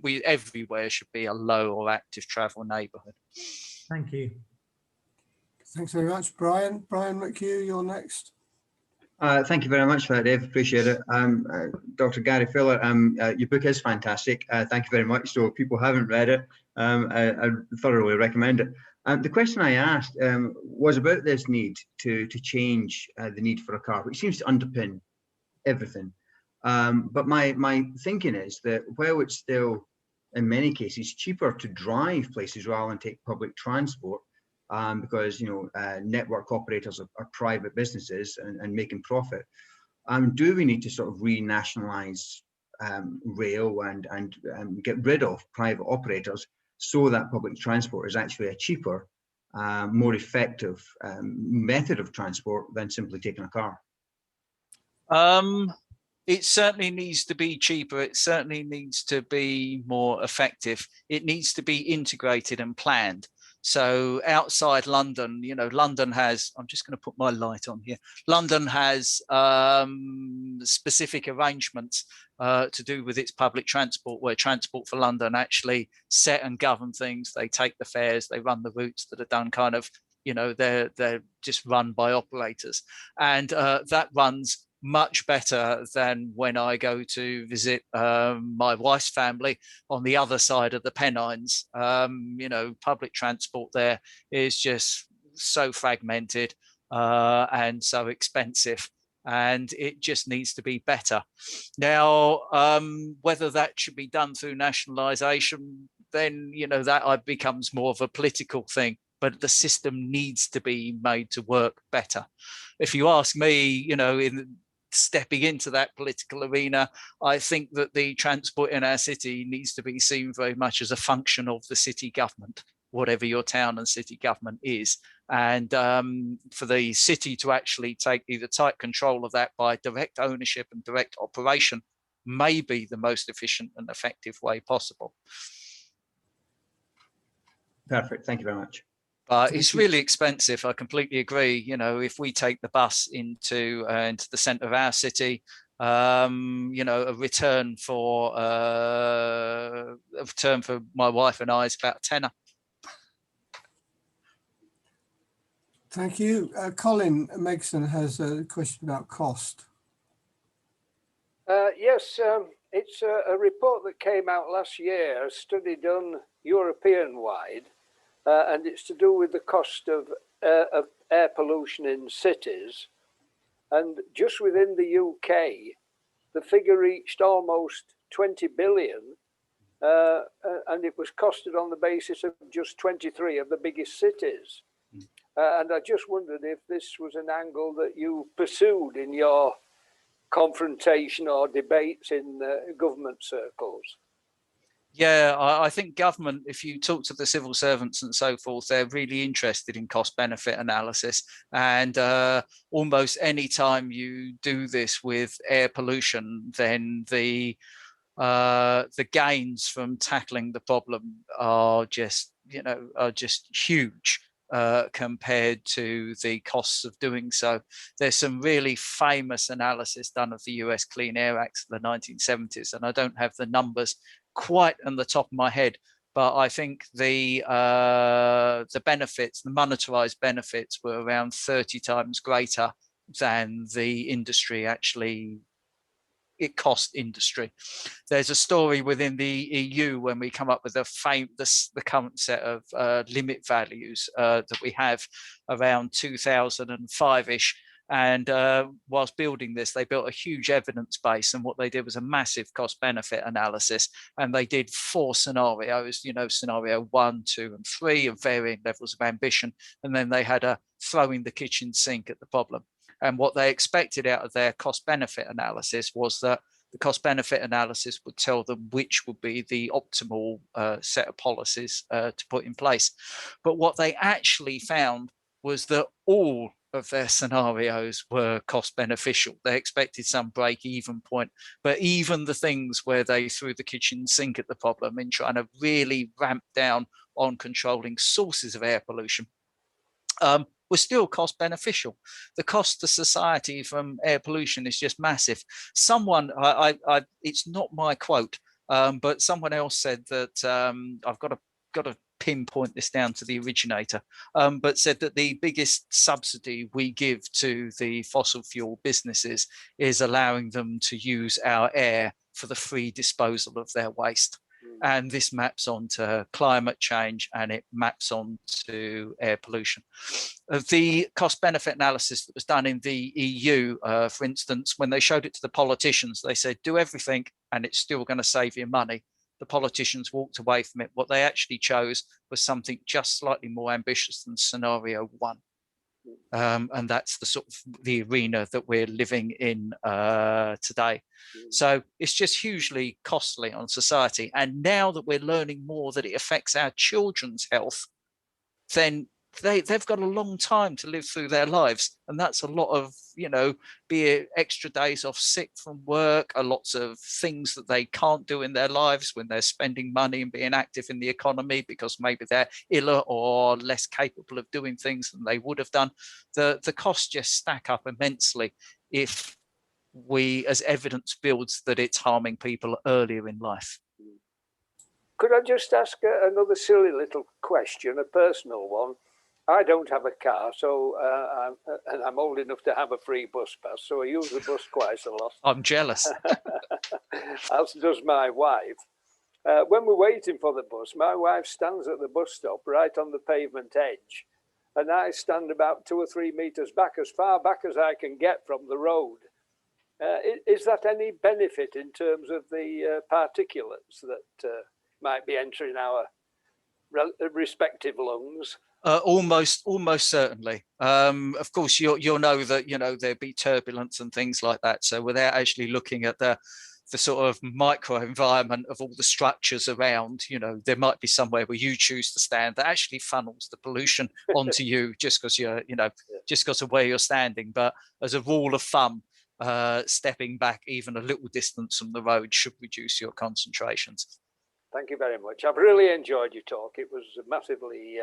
we everywhere should be a low or active travel neighbourhood. Thank you. Thanks very much, Brian. Brian McHugh, you're next. Thank you very much for that, Dave. Appreciate it. Dr. Gary Fuller, your book is fantastic. Thank you very much. So if people haven't read it, I thoroughly recommend it. The question I asked was about this need to change the need for a car, which seems to underpin everything. But my thinking is that while it's still, in many cases, cheaper to drive places rather than take public transport, because network operators are private businesses and making profit, do we need to sort of re-nationalise rail and get rid of private operators so that public transport is actually a cheaper, more effective method of transport than simply taking a car? It certainly needs to be cheaper. It certainly needs to be more effective. It needs to be integrated and planned. So outside London, London has, I'm just going to put my light on here. London has specific arrangements to do with its public transport, where Transport for London actually set and govern things. They take the fares, they run the routes that are done kind of, You know, they're just run by operators, and that runs much better than when I go to visit my wife's family on the other side of the Pennines. You know, public transport there is just so fragmented and so expensive, and it just needs to be better. Now, whether that should be done through nationalisation, then, you know, that becomes more of a political thing, but the system needs to be made to work better. If you ask me, you know, in stepping into that political arena, I think that the transport in our city needs to be seen very much as a function of the city government, whatever your town and city government is. And for the city to actually take either tight control of that by direct ownership and direct operation may be the most efficient and effective way possible. Perfect. Thank you very much. But it's really expensive. I completely agree. You know, if we take the bus into the centre of our city, you know, a return for my wife and I is about a tenner. Thank you. Colin Megson has a question about cost. Yes, it's a report that came out last year, a study done European-wide, and it's to do with the cost of air pollution in cities. And just within the UK, the figure reached almost 20 billion, and it was costed on the basis of just 23 of the biggest cities. And I just wondered if this was an angle that you pursued in your confrontation or debates in government circles. Yeah, I think government, if you talk to the civil servants and so forth, they're really interested in cost benefit analysis. And almost any time you do this with air pollution, then the gains from tackling the problem are just, you know, huge compared to the costs of doing so. There's some really famous analysis done of the US Clean Air Act of the 1970s, and I don't have the numbers quite on the top of my head, but I think the benefits, the monetarized benefits, were around 30 times greater than the industry actually, it cost industry. There's a story within the EU when we come up with the current set of limit values that we have around 2005-ish. And whilst building this, they built a huge evidence base, and what they did was a massive cost benefit analysis. And they did 4 scenarios, you know, scenario 1, 2, and 3 of varying levels of ambition. And then they had a throwing the kitchen sink at the problem. And what they expected out of their cost benefit analysis was that the cost benefit analysis would tell them which would be the optimal set of policies to put in place. But what they actually found was that all of their scenarios were cost beneficial. They expected some break-even point, but even the things where they threw the kitchen sink at the problem in trying to really ramp down on controlling sources of air pollution was still cost beneficial. The cost to society from air pollution is just massive. Someone, it's not my quote, but someone else said that I've got to pinpoint this down to the originator, but said that the biggest subsidy we give to the fossil fuel businesses is allowing them to use our air for the free disposal of their waste. And this maps onto climate change, and it maps onto air pollution. The cost benefit analysis that was done in the EU, for instance, when they showed it to the politicians, they said, do everything and it's still going to save you money. The politicians walked away from it. What they actually chose was something just slightly more ambitious than scenario 1. And that's the sort of the arena that we're living in today. So it's just hugely costly on society. And now that we're learning more that it affects our children's health, then they've got a long time to live through their lives. And that's a lot of, you know, be it extra days off sick from work, lots of things that they can't do in their lives when they're spending money and being active in the economy because maybe they're iller or less capable of doing things than they would have done. The costs just stack up immensely if we, as evidence builds, that it's harming people earlier in life. Could I just ask another silly little question, a personal one? I don't have a car, so and I'm old enough to have a free bus pass, so I use the bus quite a lot. I'm jealous. As does my wife. When we're waiting for the bus, my wife stands at the bus stop right on the pavement edge, and I stand about 2 or 3 meters back, as far back as I can get from the road. Is that any benefit in terms of the particulates that might be entering our respective lungs? Almost certainly. Of course, you'll know that there'd be turbulence and things like that. So without actually looking at the sort of micro environment of all the structures around, there might be somewhere where you choose to stand that actually funnels the pollution onto you just because just because of where you're standing. But as a rule of thumb, stepping back even a little distance from the road should reduce your concentrations. Thank you very much. I've really enjoyed your talk. It was massively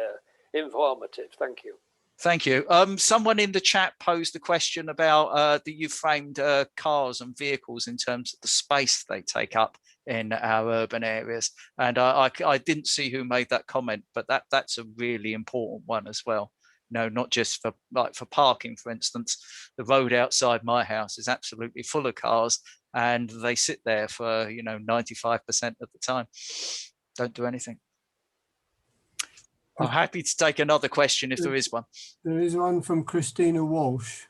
informative. Thank you. Thank you. Someone in the chat posed a question about that you framed cars and vehicles in terms of the space they take up in our urban areas, and I didn't see who made that comment, but that's a really important one as well. Not just for parking, for instance. The road outside my house is absolutely full of cars, and they sit there for 95% of the time. Don't do anything. I'm happy to take another question if there is one. There is one from Christina Walsh.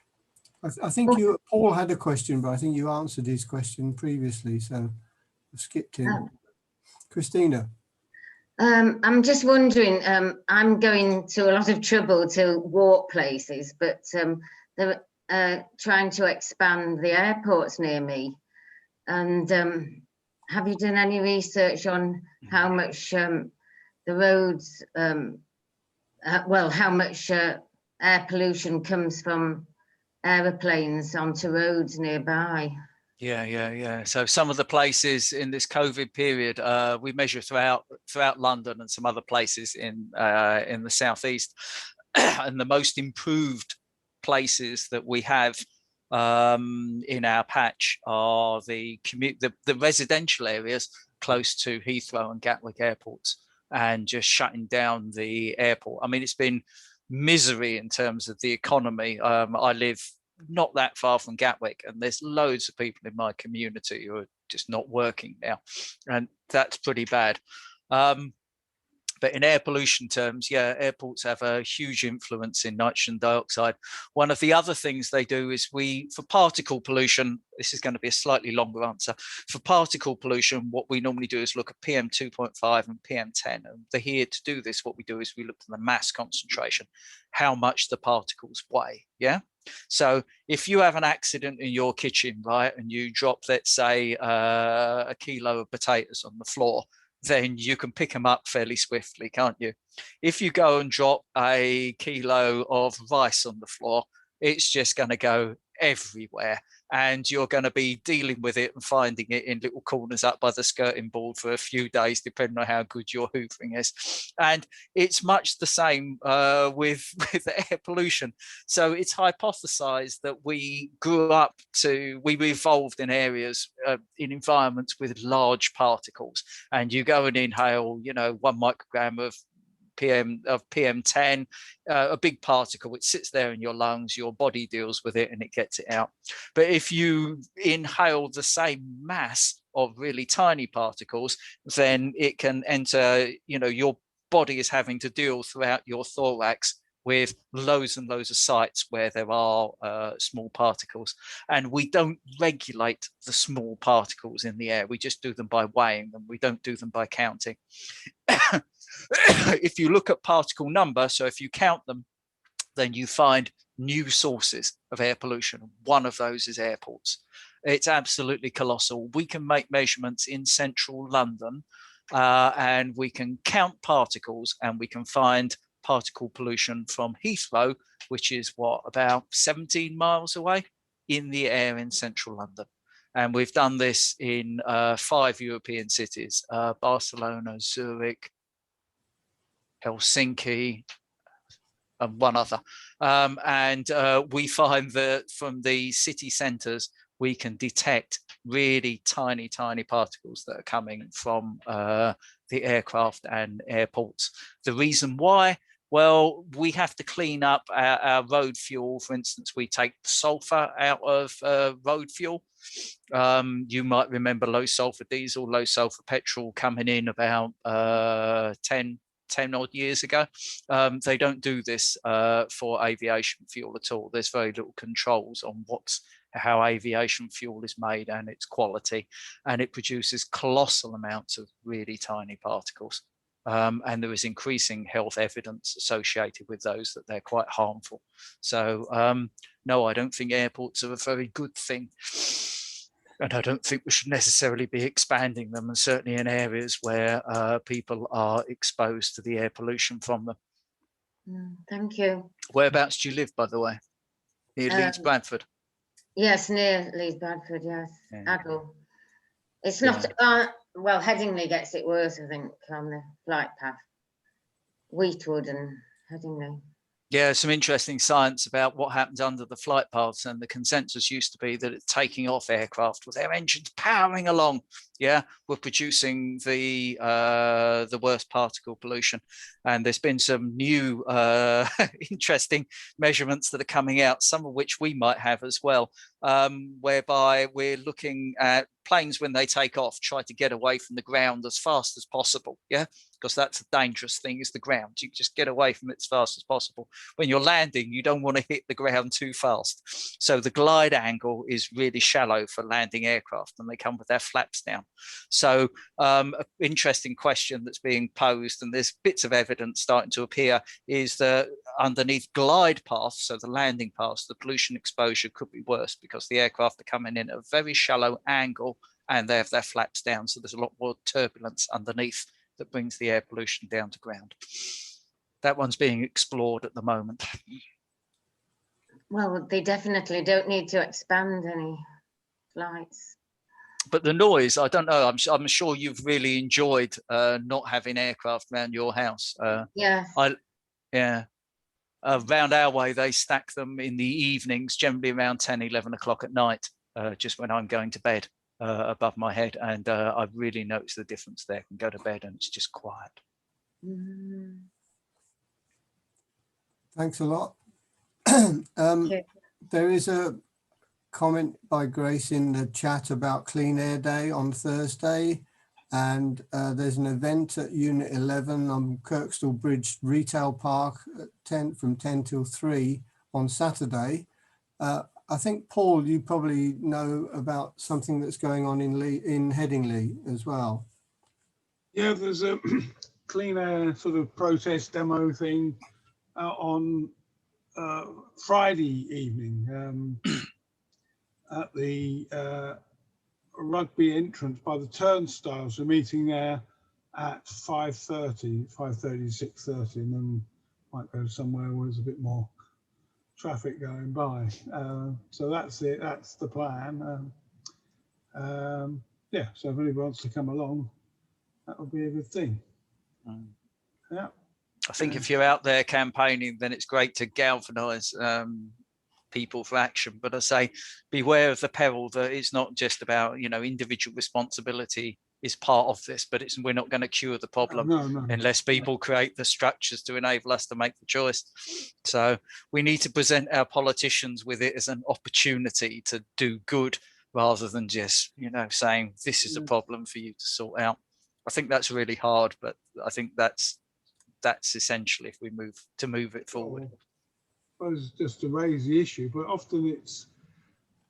I think Paul had a question, but I think you answered his question previously, so I skipped him. Christina. I'm just wondering, I'm going to a lot of trouble to walk places, but they're trying to expand the airports near me. And have you done any research on how much the roads, how much air pollution comes from aeroplanes onto roads nearby? Yeah. So some of the places in this COVID period, we measure throughout London and some other places in the southeast, and the most improved places that we have in our patch are the residential areas close to Heathrow and Gatwick airports, and just shutting down the airport. I mean, it's been misery in terms of the economy. I live not that far from Gatwick, and there's loads of people in my community who are just not working now, and that's pretty bad. But in air pollution terms, airports have a huge influence in nitrogen dioxide. One of the other things they do is for particle pollution, this is going to be a slightly longer answer. For particle pollution, what we normally do is look at PM 2.5 and PM 10. And here to do this, what we do is we look at the mass concentration, how much the particles weigh. Yeah. So if you have an accident in your kitchen, right, and you drop, let's say, a kilo of potatoes on the floor, then you can pick them up fairly swiftly, can't you? If you go and drop a kilo of rice on the floor, it's just going to go everywhere, and you're going to be dealing with it and finding it in little corners up by the skirting board for a few days, depending on how good your hoovering is. And it's much the same with air pollution. So it's hypothesized that we evolved in areas, in environments with large particles, and you go and inhale 1 microgram of PM10, a big particle, it sits there in your lungs, your body deals with it and it gets it out. But if you inhale the same mass of really tiny particles, then it can enter, your body is having to deal throughout your thorax with loads and loads of sites where there are small particles. And we don't regulate the small particles in the air. We just do them by weighing them. We don't do them by counting. If you look at particle number, so if you count them, then you find new sources of air pollution. One of those is airports. It's absolutely colossal. We can make measurements in central London and we can count particles, and we can find particle pollution from Heathrow, which is about 17 miles away, in the air in central London. And we've done this in 5 European cities, Barcelona, Zurich, Helsinki, and one other. And we find that from the city centres, we can detect really tiny, tiny particles that are coming from the aircraft and airports. The reason why Well, we have to clean up our road fuel. For instance, we take the sulfur out of road fuel. You might remember low sulfur diesel, low sulfur petrol coming in about 10 odd years ago. They don't do this for aviation fuel at all. There's very little controls on how aviation fuel is made and its quality, and it produces colossal amounts of really tiny particles. And there is increasing health evidence associated with those that they're quite harmful. So no, I don't think airports are a very good thing. And I don't think we should necessarily be expanding them, and certainly in areas where people are exposed to the air pollution from them. Thank you. Whereabouts do you live, by the way? Near Leeds, Bradford? Yes, near Leeds, Bradford, yes. Yeah. Adel. It's not, well, Headingley gets it worse, I think, on the flight path. Wheatwood and Headingley. Yeah, some interesting science about what happens under the flight paths, and the consensus used to be that it's taking off aircraft with their engines powering along. Yeah, we're producing the worst particle pollution, and there's been some new interesting measurements that are coming out, some of which we might have as well, whereby we're looking at planes when they take off, try to get away from the ground as fast as possible. Yeah, because that's a dangerous thing, is the ground. You just get away from it as fast as possible. When you're landing, you don't want to hit the ground too fast. So the glide angle is really shallow for landing aircraft, and they come with their flaps down. So an interesting question that's being posed, and there's bits of evidence starting to appear, is that underneath glide paths, so the landing paths, the pollution exposure could be worse because the aircraft are coming in at a very shallow angle and they have their flaps down. So there's a lot more turbulence underneath that brings the air pollution down to ground. That one's being explored at the moment. Well, they definitely don't need to expand any flights. But the noise, I don't know. I'm sure you've really enjoyed not having aircraft around your house. Yeah. Around our way, they stack them in the evenings, generally around 10, 11 o'clock at night, just when I'm going to bed above my head. And I've really noticed the difference there. I can go to bed and it's just quiet. Thanks a lot. There is a comment by Grace in the chat about Clean Air Day on Thursday, and there's an event at Unit 11 on Kirkstall Bridge Retail Park at from 10 till 3 on Saturday. I think, Paul, you probably know about something that's going on in Headingley as well. Yeah, there's a clean air sort of protest demo thing on Friday evening at the rugby entrance by the turnstiles. We're meeting there at 5:30, 6:30, and then might go somewhere where there's a bit more traffic going by. So that's it, that's the plan. Yeah, so if anybody wants to come along, that would be a good thing. Yeah. I think if you're out there campaigning, then it's great to galvanise people for action. But I say, beware of the peril that it's not just about, you know, individual responsibility is part of this, but we're not going to cure the problem unless people create the structures to enable us to make the choice. So we need to present our politicians with it as an opportunity to do good, rather than just, you know, saying this is a problem for you to sort out. I think that's really hard, but I think that's essential if we move it forward. I suppose just to raise the issue, but often it's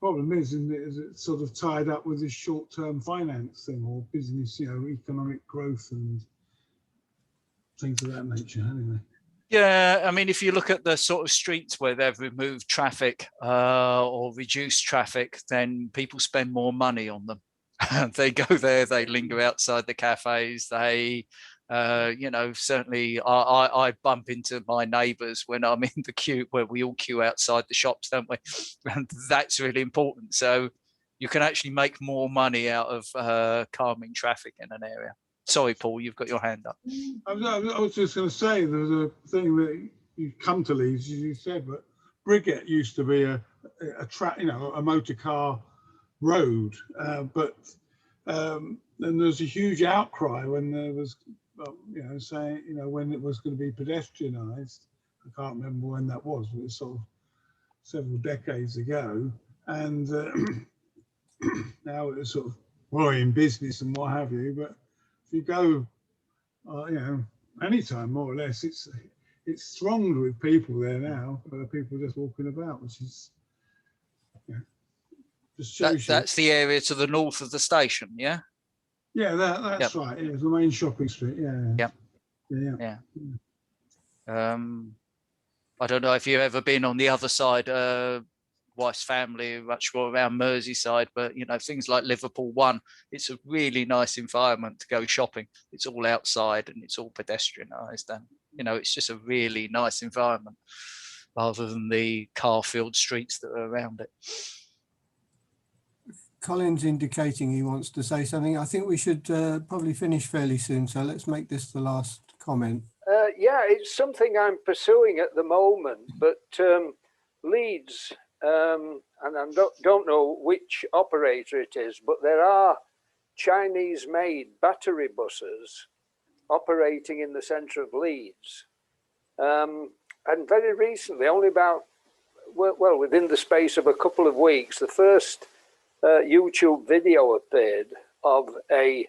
problem is, isn't it, is it's sort of tied up with this short-term finance thing or business, you know, economic growth and things of that nature anyway. Yeah, I mean, if you look at the sort of streets where they've removed traffic or reduced traffic, then people spend more money on them. They go there, they linger outside the cafes, they you know, certainly I bump into my neighbours when I'm in the queue, where we all queue outside the shops, don't we? And that's really important. So you can actually make more money out of calming traffic in an area. Sorry, Paul, you've got your hand up. I was just going to say, there's a thing that you come to Leeds, as you said, but Briggate used to be a motor car road, but then there's a huge outcry when there was, you know, saying, you know, when it was going to be pedestrianised. I can't remember when that was, but it's sort of several decades ago. And now it's sort of, well, in business and what have you. But if you go, you know, anytime more or less, it's thronged with people there now. People just walking about, which is, you know, just shows That's the area to the north of the station, yeah? Yeah, that's right. It was the main shopping street. Yeah. Yeah. I don't know if you've ever been on the other side, wife's family, much more around Merseyside, but you know, things like Liverpool One, it's a really nice environment to go shopping. It's all outside and it's all pedestrianised, and you know, it's just a really nice environment rather than the car-filled streets that are around it. Colin's indicating he wants to say something. I think we should probably finish fairly soon, so let's make this the last comment. Yeah, it's something I'm pursuing at the moment, but Leeds, and I don't know which operator it is, but there are Chinese-made battery buses operating in the centre of Leeds. And very recently, only about, well, within the space of a couple of weeks, the first YouTube video appeared of a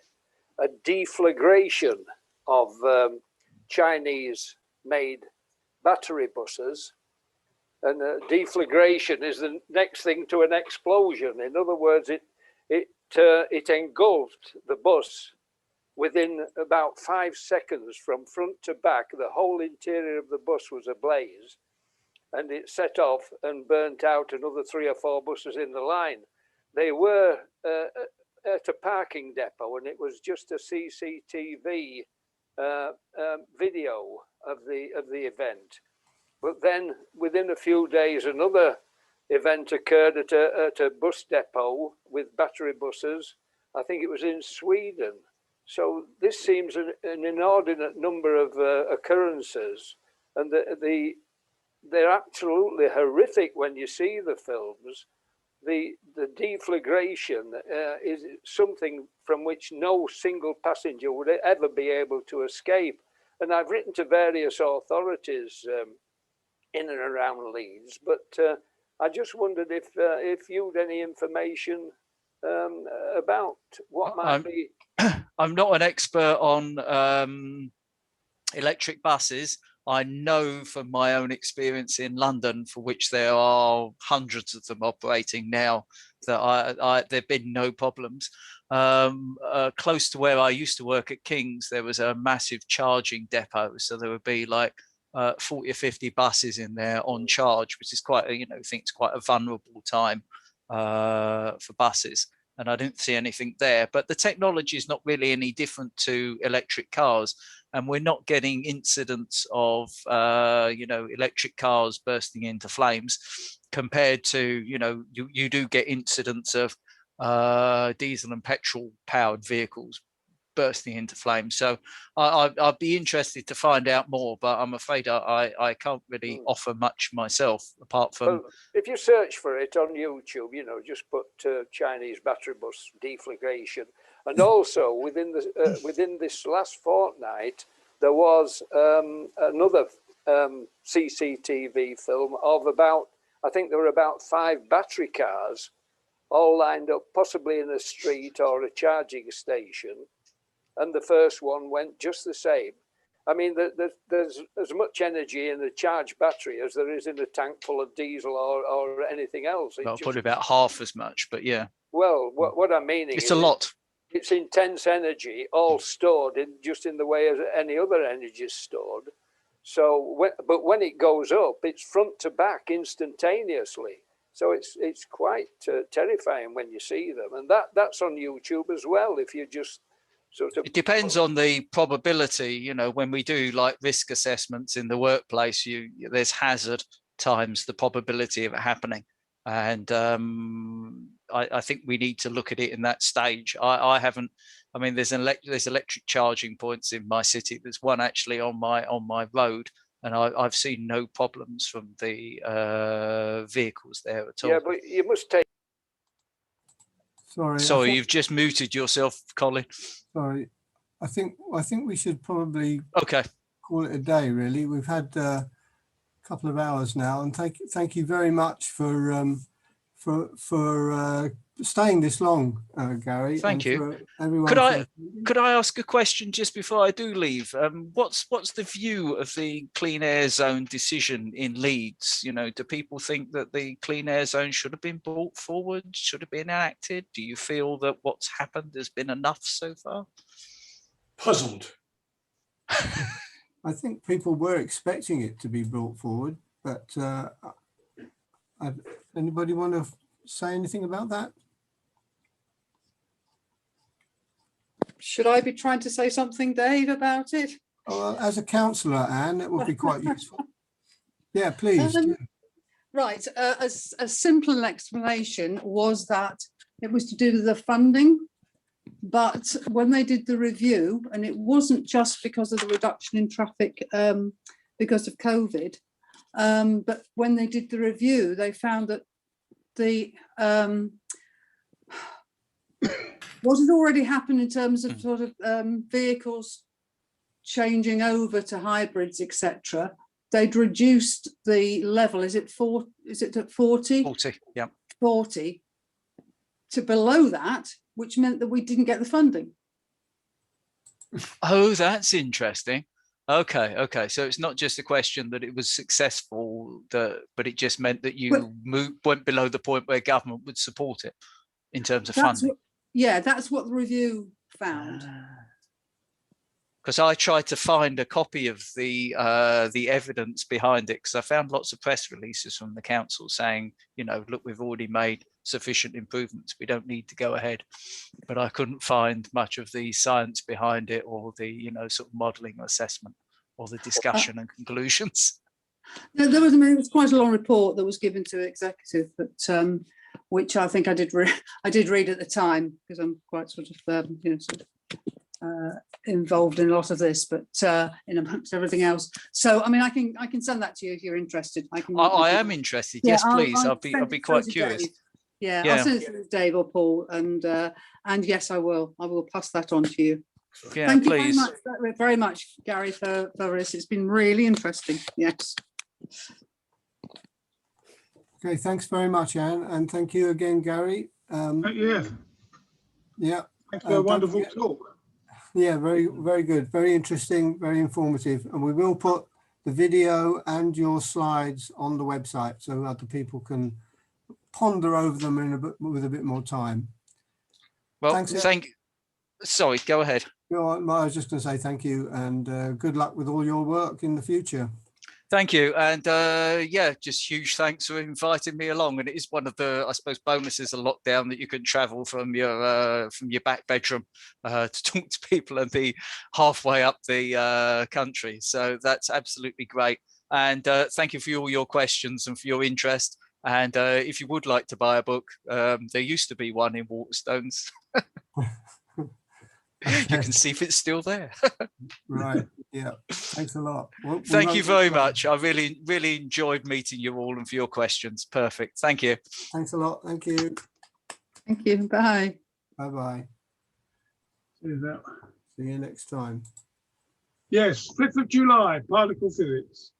deflagration of Chinese-made battery buses, and deflagration is the next thing to an explosion. In other words, it engulfed the bus within about 5 seconds from front to back. The whole interior of the bus was ablaze, and it set off and burnt out another 3 or 4 buses in the line. They were at a parking depot, and it was just a CCTV video of the event. But then within a few days, another event occurred at a bus depot with battery buses. I think it was in Sweden. So this seems an inordinate number of occurrences, and they're absolutely horrific when you see the films. The deflagration is something from which no single passenger would ever be able to escape. And I've written to various authorities in and around Leeds, but I just wondered if you'd any information about what might be. I'm not an expert on electric buses. I know from my own experience in London, for which there are hundreds of them operating now, that there've been no problems. Close to where I used to work at King's, there was a massive charging depot, so there would be like 40 or 50 buses in there on charge, which is quite, you know, I think it's quite a vulnerable time for buses. And I didn't see anything there. But the technology is not really any different to electric cars. And we're not getting incidents of, you know, electric cars bursting into flames compared to, you know, you do get incidents of diesel and petrol powered vehicles bursting into flames. So I'd be interested to find out more, but I'm afraid I can't really offer much myself apart from. Well, if you search for it on YouTube, you know, just put Chinese battery bus deflagration, and also within this last fortnight there was another CCTV film of about, I think there were about 5 battery cars all lined up, possibly in a street or a charging station. And the first one went just the same. I mean, there's as much energy in a charged battery as there is in a tank full of diesel or anything else. Well, probably about half as much, but yeah. Well, what I'm meaning it's is a lot. It's intense energy, all stored in just in the way as any other energy is stored. So, but when it goes up, it's front to back instantaneously. So it's quite terrifying when you see them, and that's on YouTube as well. If you just sort of, it depends on the probability. You know, when we do like risk assessments in the workplace, there's hazard times the probability of it happening, and I think we need to look at it in that stage. I haven't. I mean, there's electric charging points in my city. There's one actually on my road. And I've seen no problems from the vehicles there at all. Yeah, but you must take. Sorry. Sorry, you've just muted yourself, Colin. Sorry. I think we should probably Okay. call it a day. Really, we've had a couple of hours now, and thank you very much for staying this long, Gary. Thank you. For everyone. Could I ask a question just before I do leave? What's the view of the clean air zone decision in Leeds? You know, do people think that the clean air zone should have been brought forward? Should have been enacted? Do you feel that what's happened has been enough so far? Puzzled. I think people were expecting it to be brought forward, but anybody want to say anything about that? Should I be trying to say something, Dave, about it? Well, as a councillor, Anne, it would be quite useful. Yeah, please. Right, a simple explanation was that it was to do with the funding, but when they did the review, and it wasn't just because of the reduction in traffic because of COVID, but when they did the review, they found that the what had already happened in terms of sort of vehicles changing over to hybrids, etc. They'd reduced the level. Is it at 40? 40, yeah. 40 to below that, which meant that we didn't get the funding. Oh, that's interesting. Okay. So it's not just a question that it was successful, but it just meant that you went below the point where government would support it in terms of funding. That's what the review found. Because I tried to find a copy of the evidence behind it, because I found lots of press releases from the council saying, you know, look, we've already made sufficient improvements, we don't need to go ahead. But I couldn't find much of the science behind it, or the, you know, sort of modelling assessment, or the discussion and conclusions. There was quite a long report that was given to executive, but which I think I did read at the time, because I'm quite sort of involved in a lot of this, but in amongst everything else. So I mean, I can send that to you if you're interested. I am interested. Yes, please. I'll be quite curious. Yeah, I'll send it to Dave or Paul, and yes, I will pass that on to you. Yeah, thank please. you very much, Gary, for this. It's been really interesting. Yes. Okay, thanks very much, Anne, and thank you again, Gary. Yeah. Thanks for a wonderful talk. Yeah, very good, very interesting, very informative, and we will put the video and your slides on the website so other people can ponder over them with a bit more time. Well, thanks. Sorry, go ahead. No, I was just going to say thank you, and good luck with all your work in the future. Thank you, and yeah, just huge thanks for inviting me along. And it is one of the, I suppose, bonuses of lockdown, that you can travel from your back bedroom to talk to people and be halfway up the country. So that's absolutely great. And thank you for all your questions and for your interest. And if you would like to buy a book, there used to be one in Waterstones. You can see if it's still there. Right. Yeah. Thanks a lot. Thank you very much. I really enjoyed meeting you all, and for your questions. Perfect. Thank you. Thanks a lot. Thank you. Thank you. Bye. Bye-bye. See you next time. Yes, 5th of July, particle physics.